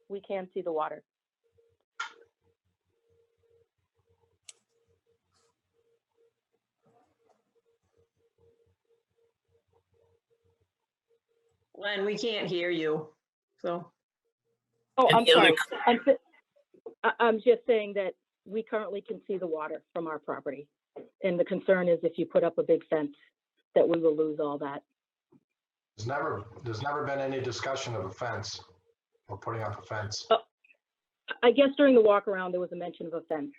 We can see the water. Len, we can't hear you, so. Oh, I'm Any other sorry. I'm just saying that we currently can see the water from our property. And the concern is if you put up a big fence, that we will lose all that. There's never been any discussion of a fence or putting up a fence. I guess during the walk around, there was a mention of a fence.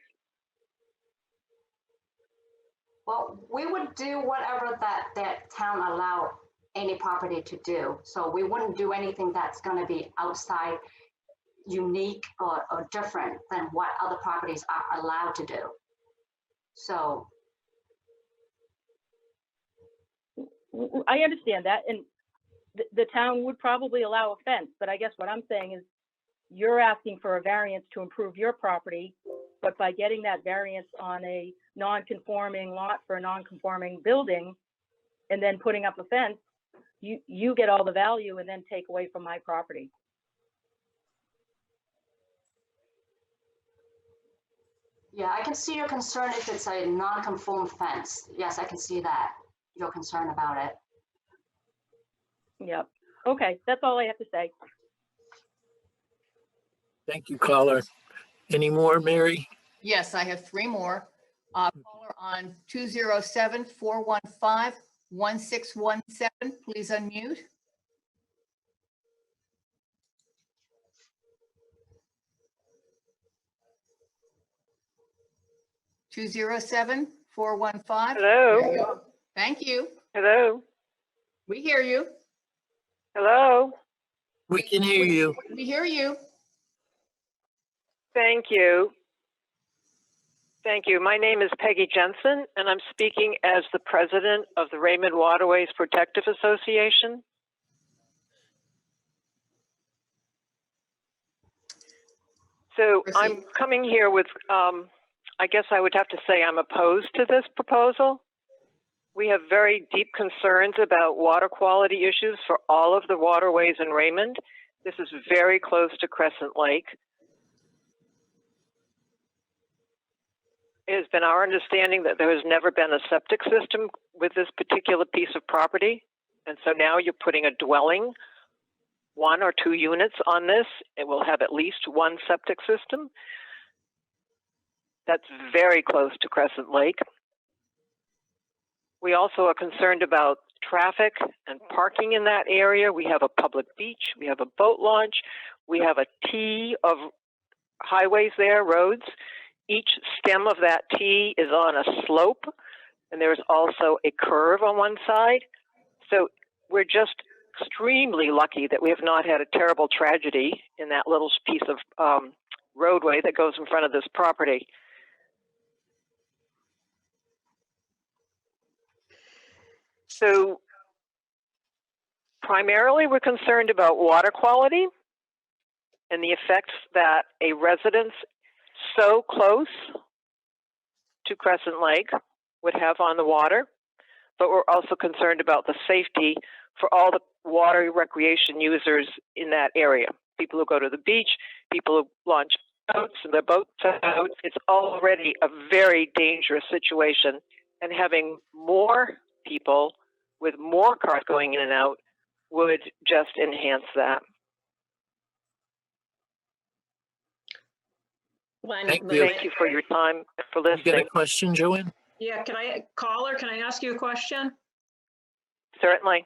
Well, we would do whatever that town allow any property to do. So we wouldn't do anything that's gonna be outside, unique or different than what other properties are allowed to do. So. I understand that, and the town would probably allow a fence, but I guess what I'm saying is you're asking for a variance to improve your property, but by getting that variance on a non-conforming lot for a non-conforming building and then putting up a fence, you get all the value and then take away from my property. Yeah, I can see your concern if it's a non-conform fence. Yes, I can see that, your concern about it. Yep. Okay, that's all I have to say. Thank you, caller. Any more, Mary? Yes, I have three more. Caller on 207-415-1617, please unmute. Two zero 415. Hello. Thank you. Hello. We hear you. Hello. We can hear you. We hear you. Thank you. Thank you. My name is Peggy Jensen, and I'm speaking as the president of the Raymond Waterways Protective Association. So I'm coming here with, I guess I would have to say I'm opposed to this proposal. We have very deep concerns about water quality issues for all of the waterways in Raymond. This is very close to Crescent Lake. It has been our understanding that there has never been a septic system with this particular piece of property. And so now you're putting a dwelling, 1 or 2 units on this. It will have at least one septic system. That's very close to Crescent Lake. We also are concerned about traffic and parking in that area. We have a public beach, we have a boat launch, we have a T of highways there, roads. Each stem of that T is on a slope, and there's also a curve on one side. So we're just extremely lucky that we have not had a terrible tragedy in that little piece of roadway that goes in front of this property. So primarily we're concerned about water quality and the effects that a residence so close to Crescent Lake would have on the water. but we're also concerned about the safety for all the water recreation users in that area. People who go to the beach, people who launch boats and their boats out. It's already a very dangerous situation, and having more people with more cars going in and out would just enhance that. Thank you. Thank you for your time and for You got a listening. question, Joanne? Yeah, caller, can I ask you a question? Certainly.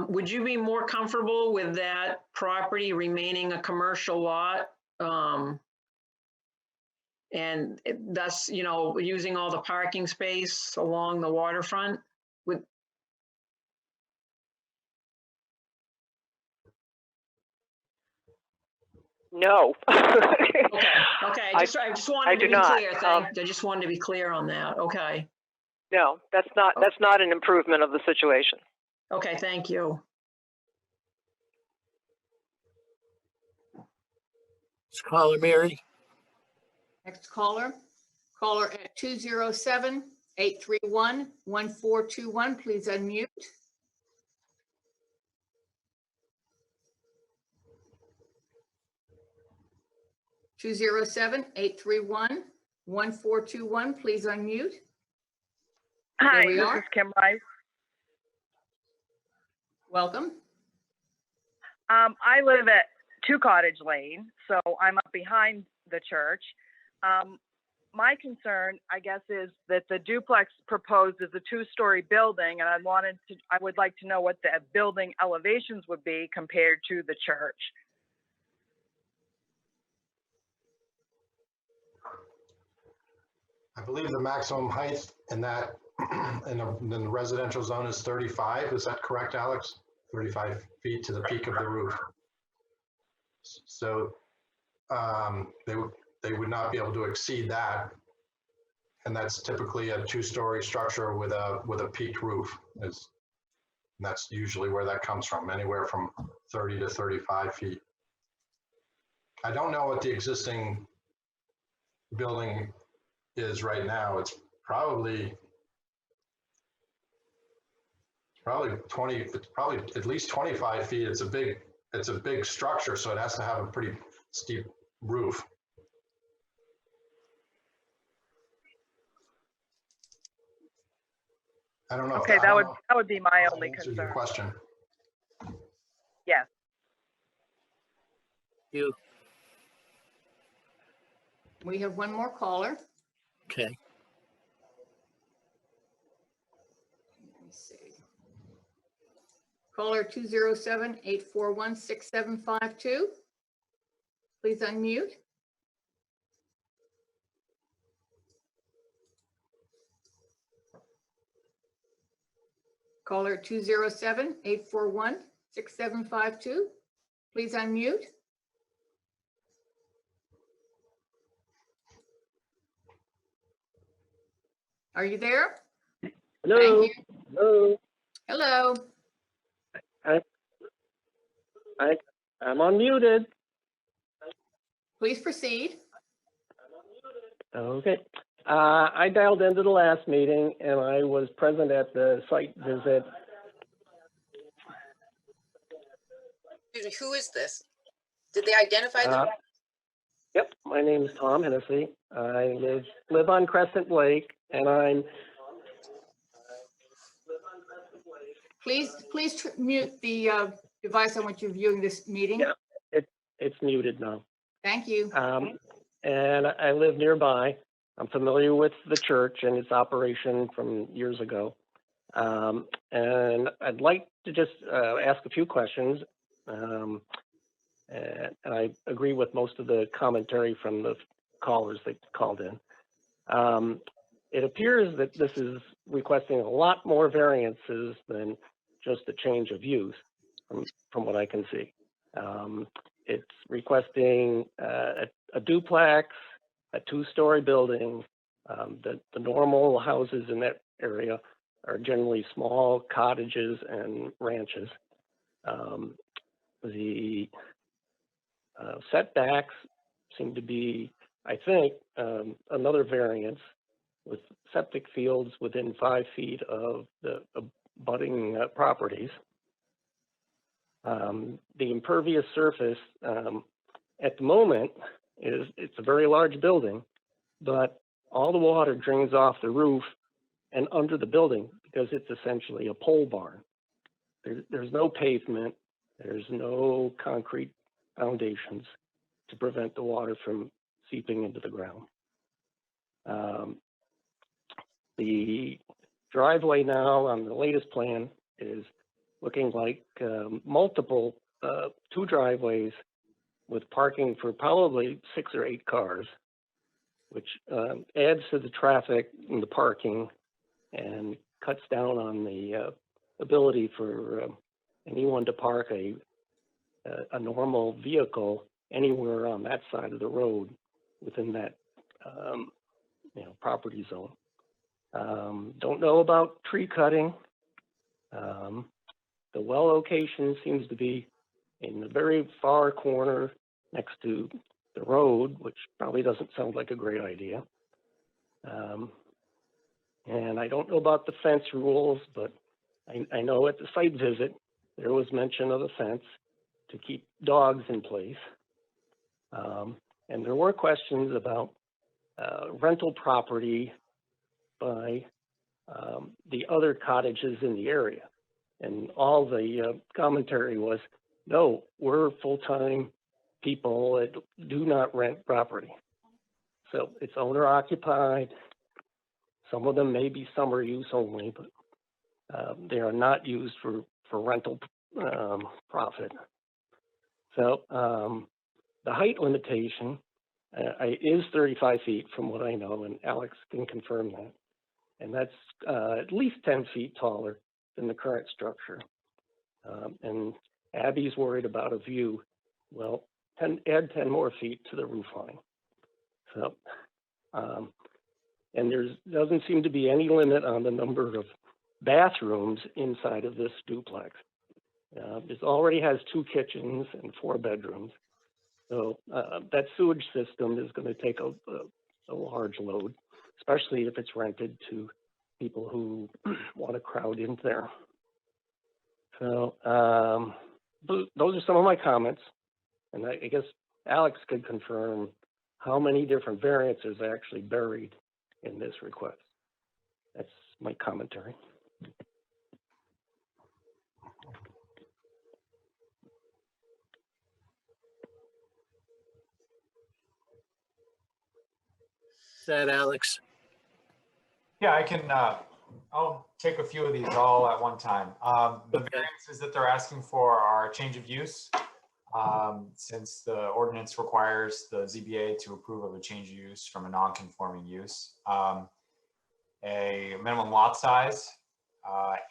Would you be more comfortable with that property remaining a commercial lot? And thus, you know, using all the parking space along the waterfront with? No. Okay, I just wanted to be clear. I just wanted to be clear on that. Okay. No, that's not an improvement of the situation. Okay, thank you. Caller Mary. Next caller, caller at 207-831-1421. Please unmute. Two 207-831-1421. Please unmute. Hi, There we this are. is Kim Rice. Welcome. I live at 2 Cottage Lane, so I'm up behind the church. My concern, I guess, is that the duplex proposed is a 2-story building, and I would like to know what the building elevations would be compared to the church. I believe the maximum height in that, in the residential zone is 35. Is that correct, Alex? 35 feet to the peak of the roof. So they would not be able to exceed that. And that's typically a 2-story structure with a peaked roof. And that's usually where that comes from, anywhere from 30 to 35 feet. I don't know what the existing building is right now. It's probably 20, it's probably at least 25 feet. It's a big structure, so it has to have a pretty steep roof. I don't know. Okay, that would be my only concern. Your question. Yes. You. We have one more caller. Okay. Let me see. Caller 207-841-6752. Please unmute. Caller 207-841-6752. Please unmute. Are you there? Hello. Thank you. Hello. Hello. I'm unmuted. Please proceed. Okay. I dialed into the last meeting and I was present at the site visit. Excuse me, who is this? Did they identify them? Yep, my name is Tom Hennessy. I live on Crescent Lake, and I'm. Please mute the device on which you're viewing this meeting. Yeah, it's muted now. Thank you. And I live nearby. I'm familiar with the church and its operation from years ago. And I'd like to just ask a few questions. And I agree with most of the commentary from the callers that called in. It appears that this is requesting a lot more variances than just a change of use from what I can see. It's requesting a duplex, a 2-story building. The normal houses in that area are generally small cottages and ranches. The setbacks seem to be, I think, another variance. with septic fields within 5 feet of the abutting properties. The impervious surface at the moment it's a very large building, but all the water drains off the roof and under the building because it's essentially a pole barn. There's no pavement, there's no concrete foundations to prevent the water from seeping into the ground. The driveway now on the latest plan is looking like multiple, 2 driveways with parking for probably 6 or 8 cars, which adds to the traffic and the parking and cuts down on the ability for anyone to park a normal vehicle anywhere on that side of the road within that property zone. Don't know about tree cutting. The well location seems to be in the very far corner next to the road, which probably doesn't sound like a great idea. And I don't know about the fence rules, but I know at the site visit, there was mention of a fence to keep dogs in place. And there were questions about rental property by the other cottages in the area. And all the commentary was, no, we're full-time people that do not rent property. So it's owner occupied. Some of them may be summer use only, but they are not used for rental profit. So the height limitation is 35 feet from what I know, and Alex can confirm that. And that's at least 10 feet taller than the current structure. And Abby's worried about a view. Well, add 10 more feet to the roof line. So, and there doesn't seem to be any limit on the number of bathrooms inside of this duplex. It already has 2 kitchens and 4 bedrooms. So that sewage system is going to take a large load, especially if it's rented to people who want to crowd in there. So those are some of my comments. And I guess Alex could confirm how many different variances are actually buried in this request. That's my commentary. Is that Alex? Yeah, I can, I'll take a few of these all at one time. The variances that they're asking for are a change of use. Since the ordinance requires the ZBA to approve of a change of use from a non-conforming use, a minimum lot size,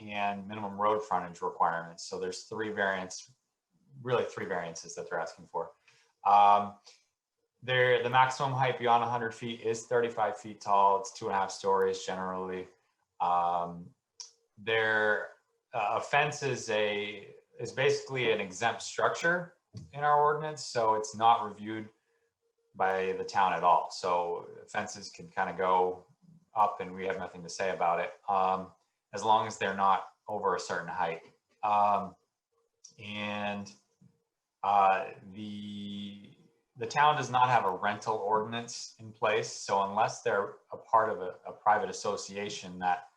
and minimum road frontage requirements. So there's 3 variances that they're asking for. The maximum height beyond 100 feet is 35 feet tall. It's 2.5 stories generally. A fence is basically an exempt structure in our ordinance, so it's not reviewed by the town at all. So fences can kind of go up and we have nothing to say about it, as long as they're not over a certain height. The town does not have a rental ordinance in place, so unless they're a part of a private association that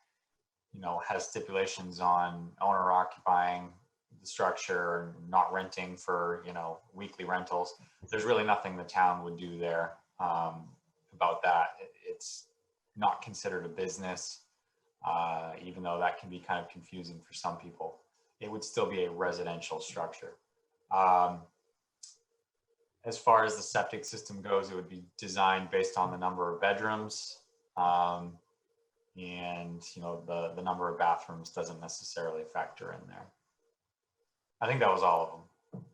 has stipulations on owner occupying the structure and not renting for weekly rentals, there's really nothing the town would do there about that. It's not considered a business, even though that can be kind of confusing for some people. It would still be a residential structure. As far as the septic system goes, it would be designed based on the number of bedrooms, and the number of bathrooms doesn't necessarily factor in there. I think that was all of them.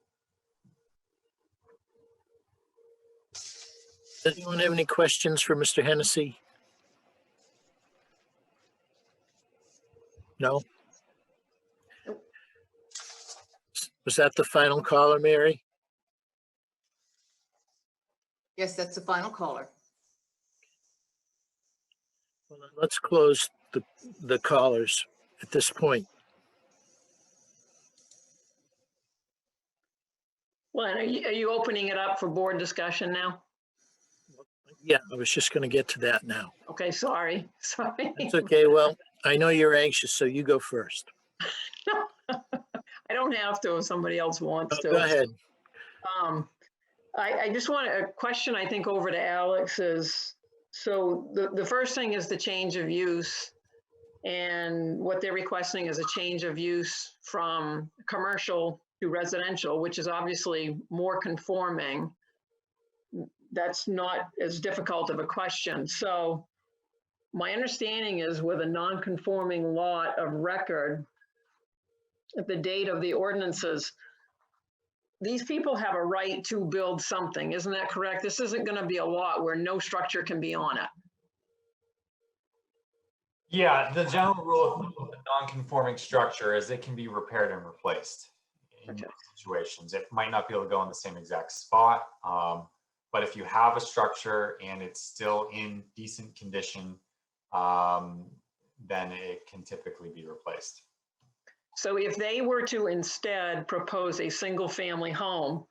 Does anyone have any questions for Mr. Hennessy? No? Was that the final caller, Mary? Yes, that's the final caller. Well, then let's close the callers at this point. Well, are you opening it up for board discussion now? Yeah, I was just going to get to that now. Okay, sorry. It's okay. Well, I know you're anxious, so you go first. I don't have to if somebody else wants to. Go ahead. I just want a question, I think, over to Alex is, so the first thing is the change of use. And what they're requesting is a change of use from commercial to residential, which is obviously more conforming. That's not as difficult of a question. So my understanding is with a non-conforming lot of record, at the date of the ordinances, these people have a right to build something. Isn't that correct? This isn't going to be a lot where no structure can be on it. Yeah, the general rule of the non-conforming structure is it can be repaired and replaced in most situations. It might not be able to go in the same exact spot, but if you have a structure and it's still in decent condition, then it can typically be replaced. So if they were to instead propose a single family home,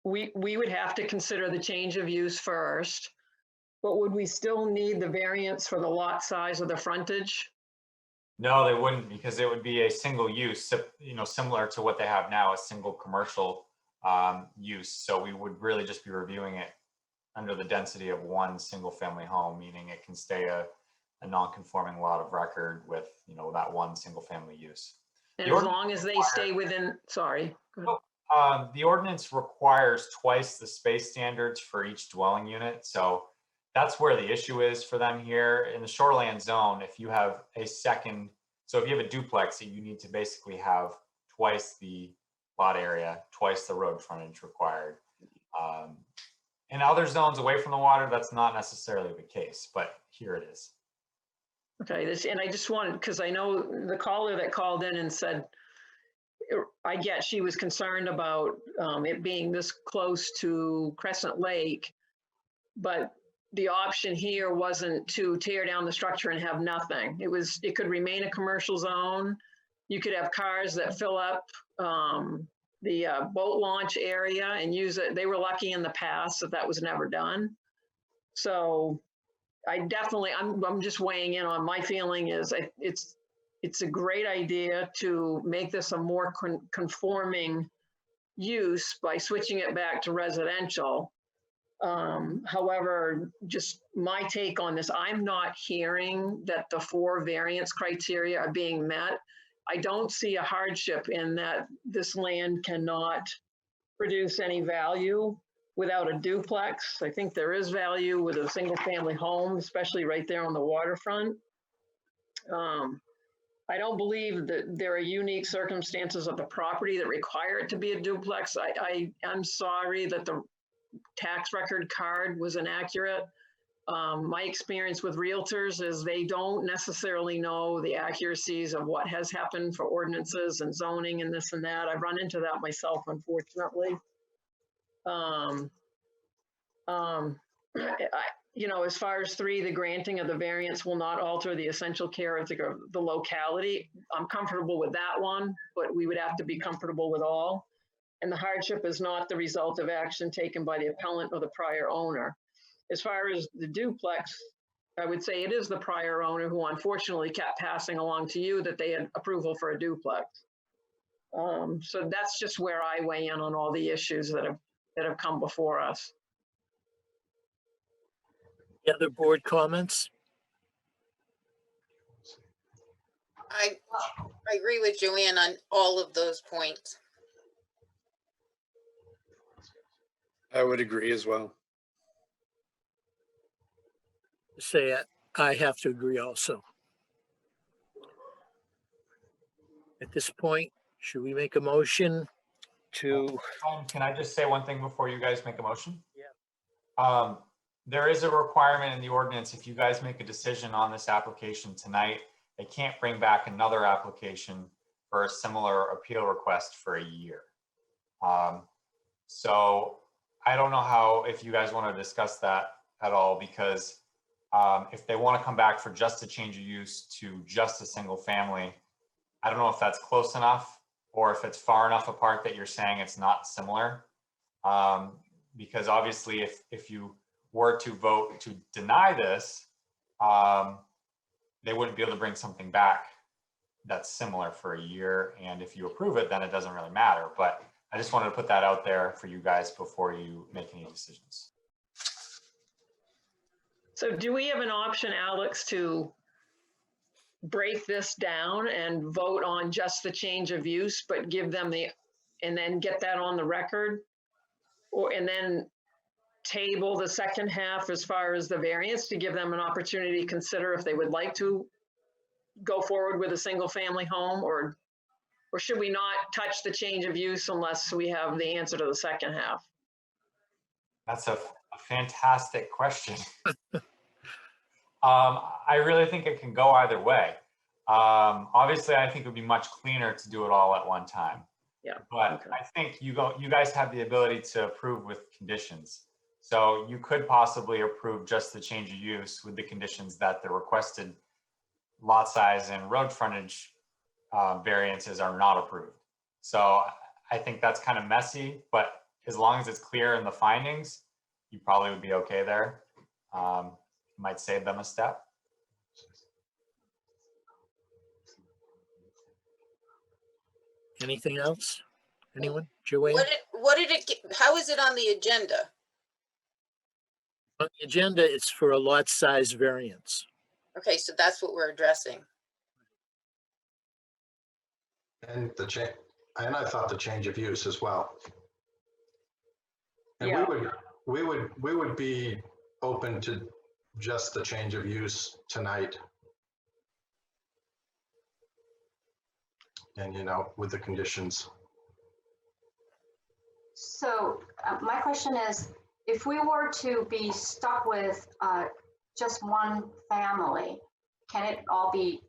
we would have to consider the change of use first, but would we still need the variance for the lot size or the frontage? No, they wouldn't, because it would be a single use, similar to what they have now, a single commercial use. So we would really just be reviewing it under the density of one single family home, meaning it can stay a non-conforming lot of record with, that one single family use. And as long as they stay within, sorry. Go ahead. The ordinance requires twice the space standards for each dwelling unit. So that's where the issue is for them here. In the shoreland zone, if you have a second, so if you have a duplex, you need to basically have twice the lot area, twice the road frontage required. In other zones away from the water, that's not necessarily the case, but here it is. Okay, and I just wanted, because I know the caller that called in and said, I get she was concerned about it being this close to Crescent Lake, but the option here wasn't to tear down the structure and have nothing. It could remain a commercial zone. You could have cars that fill up the boat launch area and use it. They were lucky in the past that was never done. So I'm just weighing in on my feeling is it's a great idea to make this a more conforming use by switching it back to residential. However, just my take on this, I'm not hearing that the 4 variance criteria are being met. I don't see a hardship in that this land cannot produce any value without a duplex. I think there is value with a single family home, especially right there on the waterfront. I don't believe that there are unique circumstances of the property that require it to be a duplex. I'm sorry that the tax record card was inaccurate. My experience with realtors is they don't necessarily know the accuracies of what has happened for ordinances and zoning and this and that. I've run into that myself, unfortunately. As far as 3, the granting of the variance will not alter the essential care of the locality. I'm comfortable with that one, but we would have to be comfortable with all. And the hardship is not the result of action taken by the appellant or the prior owner. As far as the duplex, I would say it is the prior owner who unfortunately kept passing along to you that they had approval for a duplex. So that's just where I weigh in on all the issues that have come before us. Any other board comments? I agree with Joanne on all of those points. I would agree as well. Say it. I have to agree also. At this point, should we make a motion to? Can I just say one thing before you guys make a motion? Yeah. There is a requirement in the ordinance, if you guys make a decision on this application tonight, they can't bring back another application for a similar appeal request for a year. So I don't know if you guys want to discuss that at all, because If they want to come back for just a change of use to just a single family, I don't know if that's close enough or if it's far enough apart that you're saying it's not similar. Because obviously if you were to vote to deny this, they wouldn't be able to bring something back that's similar for a year. And if you approve it, then it doesn't really matter. But I just wanted to put that out there for you guys before you make any decisions. So do we have an option, Alex, to break this down and vote on just the change of use, but give them and then get that on the record? And then table the second half as far as the variance to give them an opportunity to consider if they would like to go forward with a single family home, or should we not touch the change of use unless we have the answer to the second half? That's a fantastic question. I really think it can go either way. Obviously, I think it would be much cleaner to do it all at one time. Yeah. But okay. I think you guys have the ability to approve with conditions. So you could possibly approve just the change of use with the conditions that the requested lot size and road frontage variances are not approved. So I think that's kind of messy, but as long as it's clear in the findings, you probably would be okay there. Might save them a step. Anything else? Anyone? Joanne? What did it get? How is it on the agenda? On the agenda, it's for a lot size variance. Okay, so that's what we're addressing. And I thought the change of use as well. And Yeah. we would be open to just the change of use tonight. And, with the conditions. So my question is, if we were to be stuck with just one family, can it all be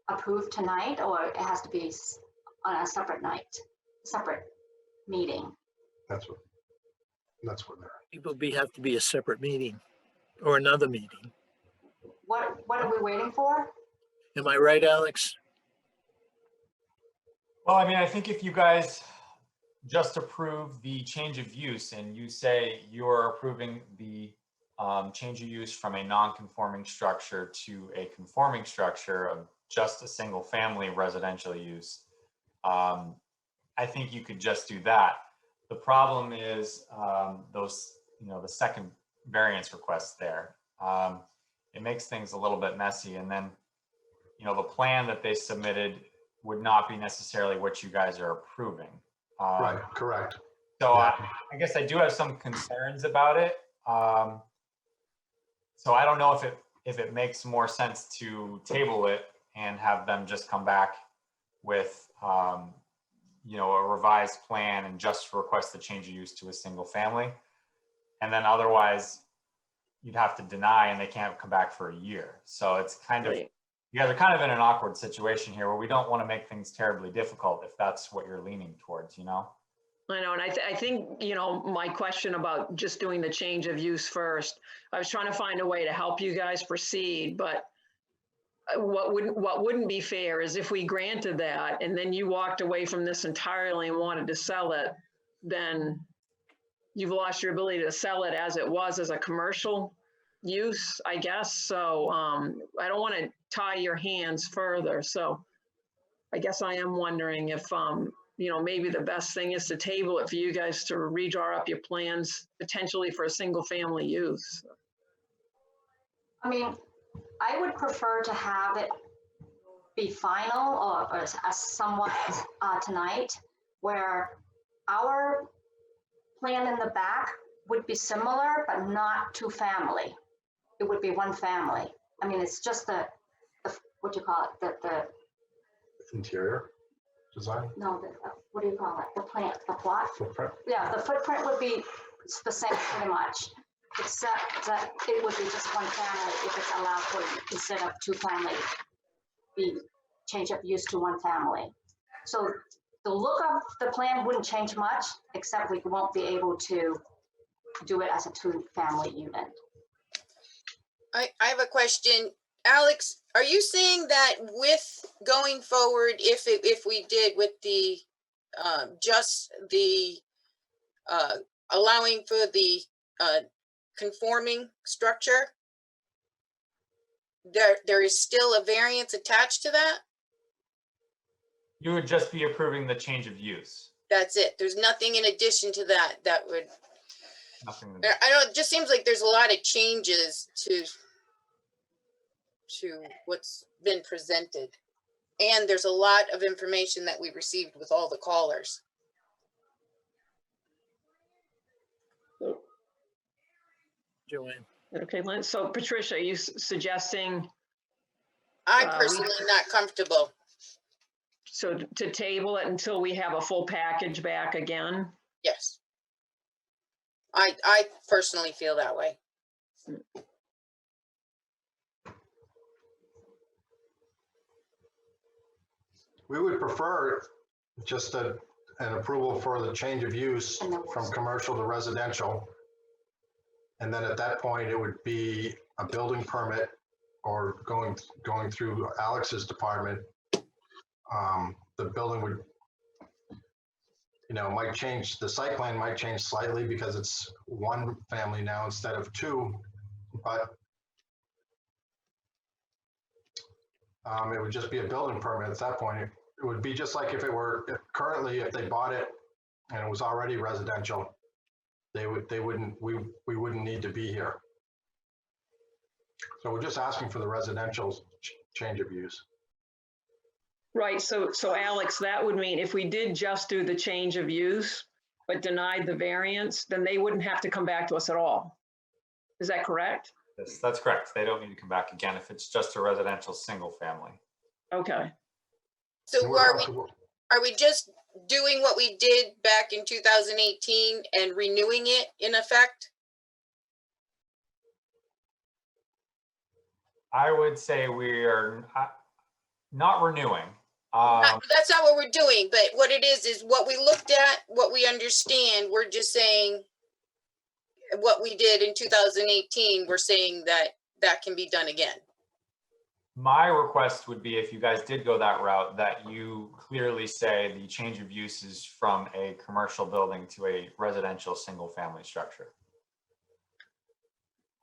approved tonight, or it has to be on a separate night, separate meeting? That's what they're. It will have to be a separate meeting or another meeting. What are we waiting for? Am I right, Alex? Well, I mean, I think if you guys just approve the change of use and you say you're approving the change of use from a non-conforming structure to a conforming structure of just a single family residential use, I think you could just do that. The problem is those, the second variance request there. It makes things a little bit messy. And then, the plan that they submitted would not be necessarily what you guys are approving. Right, correct. So Yeah. I guess I do have some concerns about it. So I don't know if it makes more sense to table it and have them just come back with, a revised plan and just request the change of use to a single family. And then otherwise you'd have to deny and they can't come back for a year. So it's kind of, Right. you guys are kind of in an awkward situation here where we don't want to make things terribly difficult if that's what you're leaning towards, I know, and I think, my question about just doing the change of use first, I was trying to find a way to help you guys proceed, but what wouldn't be fair is if we granted that and then you walked away from this entirely and wanted to sell it, then you've lost your ability to sell it as it was as a commercial use, I guess. So I don't want to tie your hands further. So I guess I am wondering if, maybe the best thing is to table it for you guys to redraw up your plans potentially for a single family use. I mean, I would prefer to have it be final or as somewhat tonight, where our plan in the back would be similar, but not two family. It would be one family. I mean, it's just the what do you call it? The Interior design? no, what do you call it? The plot? Footprint? Yeah, the footprint would be the same pretty much, except that it would be just one family if it's allowed for, instead of two family, be change of use to one family. So the look of the plan wouldn't change much, except we won't be able to do it as a two family unit. I have a question. Alex, are you saying that with going forward, if we did with the, just the, allowing for the, conforming structure, there is still a variance attached to that? You would just be approving the change of use. That's it. There's nothing in addition to that that would, Nothing. I don't, it just seems like there's a lot of changes to what's been presented. And there's a lot of information that we received with all the callers. Joanne. Okay, Lynn, so Patricia, are you suggesting I'm we- personally not comfortable. so to table it until we have a full package back again? Yes. I personally feel that way. We would prefer just an approval for the change of use from commercial to residential. And then at that point, it would be a building permit or going through Alex's department. The building would, might change, the site plan might change slightly because it's one family now instead of two, but it would just be a building permit at that point. It would be just like if it were currently, if they bought it and it was already residential, we wouldn't need to be here. So we're just asking for the residential change of use. Right, so Alex, that would mean if we did just do the change of use, but denied the variance, then they wouldn't have to come back to us at all. Is that correct? Yes, that's correct. They don't need to come back again if it's just a residential single family. Okay. So are we just doing what we did back in 2018 and renewing it in effect? I would say we are not renewing. That's not what we're doing, but what it is what we looked at, what we understand, we're just saying what we did in 2018, we're saying that can be done again. My request would be if you guys did go that route, that you clearly say the change of use is from a commercial building to a residential single family structure.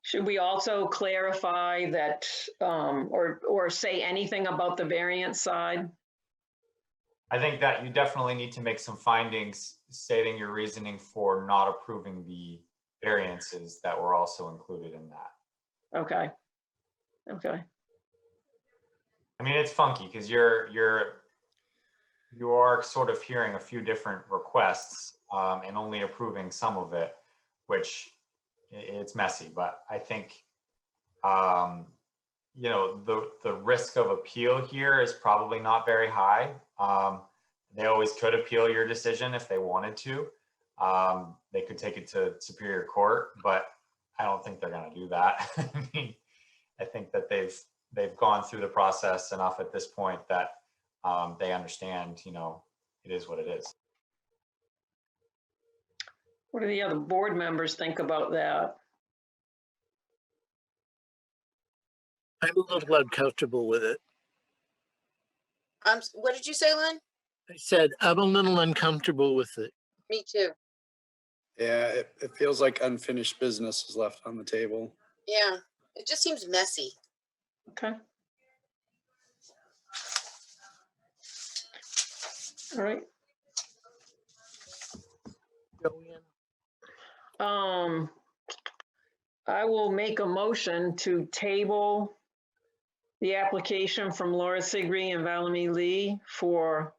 Should we also clarify that, or say anything about the variance side? I think that you definitely need to make some findings stating your reasoning for not approving the variances that were also included in that. Okay. Okay. I mean, it's funky because you are sort of hearing a few different requests and only approving some of it, which it's messy. But I think, the risk of appeal here is probably not very high. They always could appeal your decision if they wanted to. They could take it to Superior Court, but I don't think they're going to do that. I mean, I think that they've gone through the process enough at this point that they understand, it is what it is. What do the other board members think about that? I'm a little uncomfortable with it. What did you say, Len? I said, I'm a little uncomfortable with it. Me too. Yeah, it feels like unfinished business is left on the table. Yeah, it just seems messy. Okay. All right. I will make a motion to table the application from Laura Sigree and Valami Lee for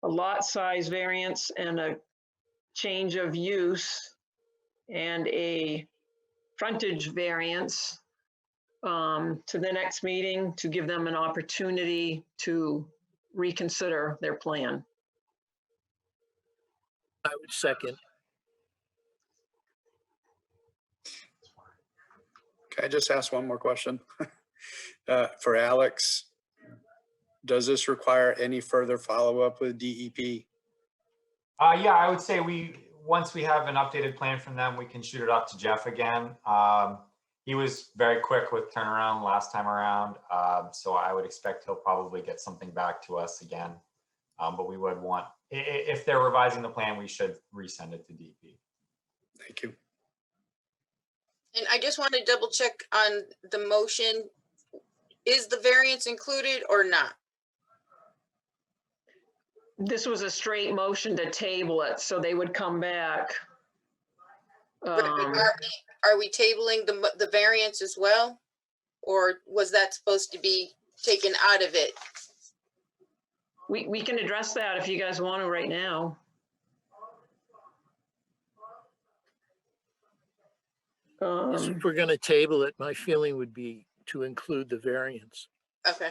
a lot size variance and a change of use and a frontage variance to the next meeting to give them an opportunity to reconsider their plan. I would second. Can I just ask one more question? For Alex, does this require any further follow-up with DEP? Yeah, I would say once we have an updated plan from them, we can shoot it up to Jeff again. he was very quick with turnaround last time around. So I would expect he'll probably get something back to us again. But we would want, if they're revising the plan, we should resend it to DP. Thank you. And I just want to double check on the motion. Is the variance included or not? This was a straight motion to table it, so they would come back. Are we tabling the variance as well? Or was that supposed to be taken out of it? We can address that if you guys want to right now. If we're going to table it, my feeling would be to include the variance. Okay.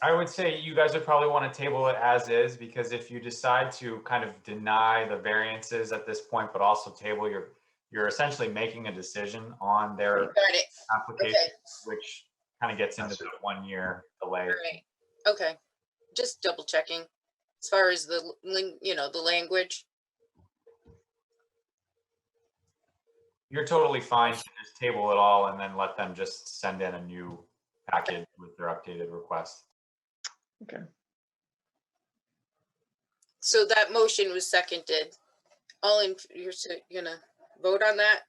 I would say you guys would probably want to table it as is, because if you decide to kind of deny the variances at this point, but also table, you're essentially making a decision on their Got it. application, Okay. which kind of gets into the 1 year delay. All right. Okay. Just double checking as far as the language. You're totally fine to just table it all and then let them just send in a new package with their updated request. Okay. So that motion was seconded. You're gonna vote on that?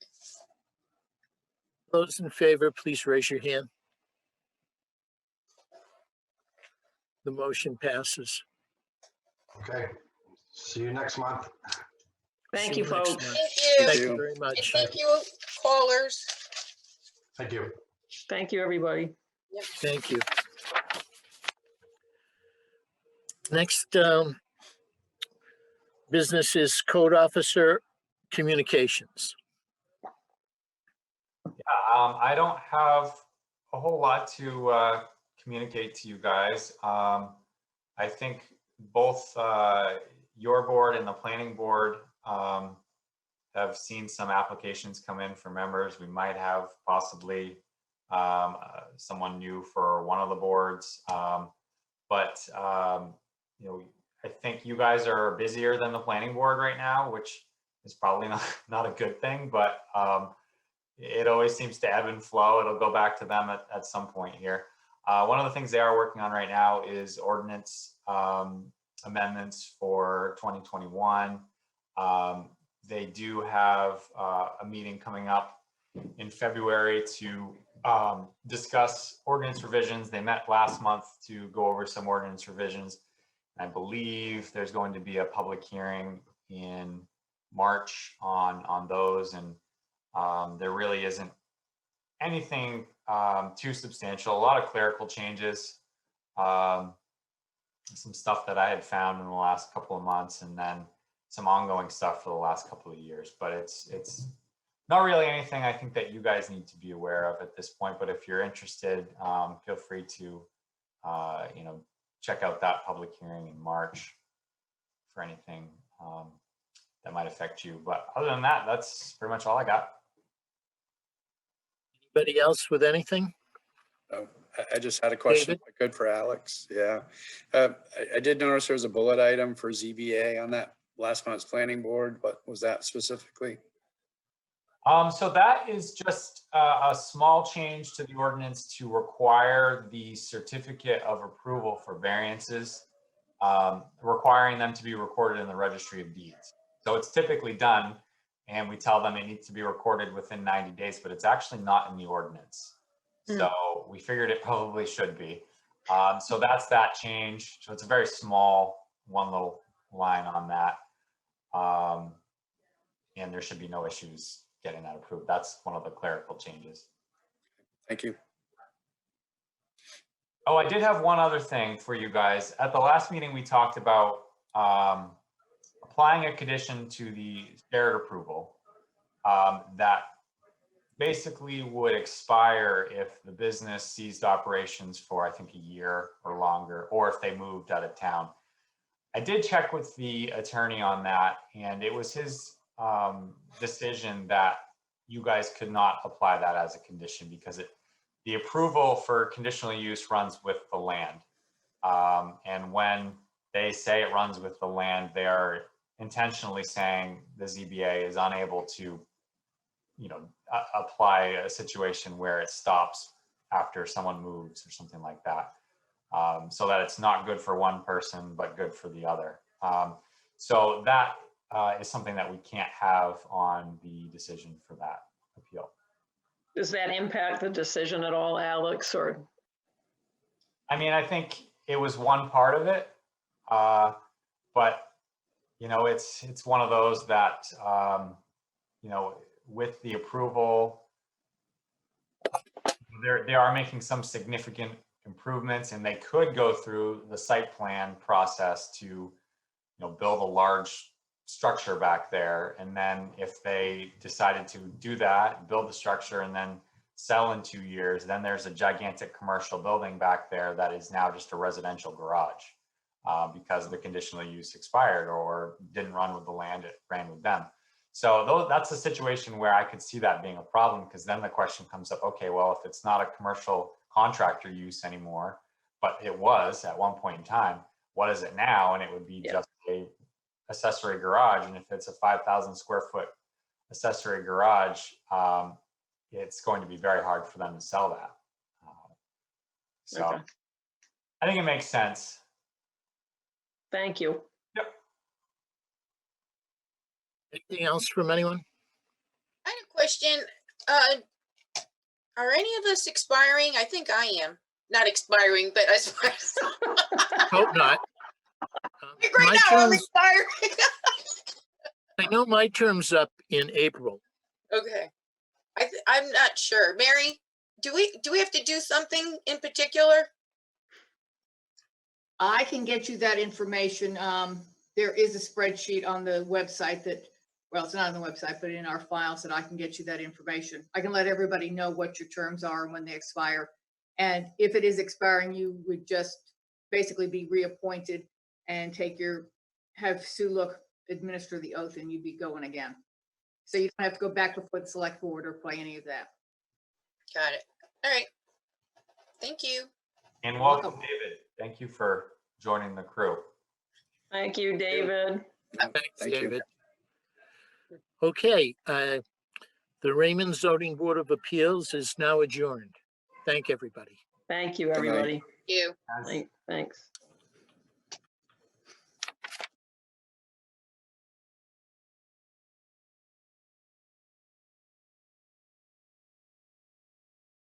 Those in favor, please raise your hand. The motion passes. Okay, see you next month. Thank See you, you next folks. month. Thank you. Thank you very much. And thank you, callers. Thank you. Thank you, everybody. Thank you. Next business is code officer communications. I don't have a whole lot to communicate to you guys. I think both your board and the planning board have seen some applications come in for members. We might have possibly someone new for one of the boards. But I think you guys are busier than the planning board right now, which is probably not a good thing, but it always seems to ebb and flow. It'll go back to them at some point here. One of the things they are working on right now is ordinance amendments for 2021. They do have a meeting coming up in February to discuss ordinance revisions. They met last month to go over some ordinance revisions. I believe there's going to be a public hearing in March on those, and there really isn't anything too substantial. A lot of clerical changes, some stuff that I had found in the last couple of months, and then some ongoing stuff for the last couple of years. But it's not really anything I think that you guys need to be aware of at this point. But if you're interested, feel free to check out that public hearing in March for anything that might affect you. But other than that, that's pretty much all I got. Anybody else with anything? Oh, I just had a question, if I could, for Alex. Yeah. I did notice there was a bullet item for ZBA on that last month's planning board. What was that specifically? So that is just a small change to the ordinance to require the certificate of approval for variances, requiring them to be recorded in the registry of deeds. So it's typically done, and we tell them it needs to be recorded within 90 days, but it's actually not in the ordinance. So we figured it probably should be. So that's that change. So it's a very small, one little line on that. And there should be no issues getting that approved. That's one of the clerical changes. Thank you. Oh, I did have one other thing for you guys. At the last meeting, we talked about applying a condition to the shared approval that basically would expire if the business ceased operations for, I think, a year or longer, or if they moved out of town. I did check with the attorney on that, and it was his decision that you guys could not apply that as a condition because the approval for conditional use runs with the land. And when they say it runs with the land, they are intentionally saying the ZBA is unable to apply a situation where it stops after someone moves or something like that. So that it's not good for one person, but good for the other. So that is something that we can't have on the decision for that appeal. Does that impact the decision at all, Alex, or? I mean, I think it was one part of it, but it's one of those that, with the approval, they are making some significant improvements, and they could go through the site plan process to, build a large structure back there. And then if they decided to do that, build the structure and then sell in 2 years, then there's a gigantic commercial building back there that is now just a residential garage because the conditional use expired or didn't run with the land, it ran with them. So that's a situation where I could see that being a problem, because then the question comes up, okay, well, if it's not a commercial contractor use anymore, but it was at one point in time, what is it now? And it would be just a accessory garage. And if it's a 5,000 square foot accessory garage, it's going to be very hard for them to sell that. So I think it makes sense. Thank you. Yep. Anything else from anyone? I had a question. Are any of us expiring? I think I am. Not expiring, but I Hope not. right My now I'm term's- expiring. I know my term's up in April. Okay. I'm not sure. Mary, do we have to do something in particular? I can get you that information. There is a spreadsheet on the website that, well, it's not on the website, but in our files that I can get you that information. I can let everybody know what your terms are and when they expire. And if it is expiring, you would just basically be reappointed and have Sue Look administer the oath, and you'd be going again. So you don't have to go back before the select board or play any of that. Got it. All right. Thank you. And welcome, David. Thank you for joining the crew. Thank you, David. Thanks, Thank you. David. Okay, the Raymond Zoning Board of Appeals is now adjourned. Thank everybody. Thank you, everybody. You. Thanks.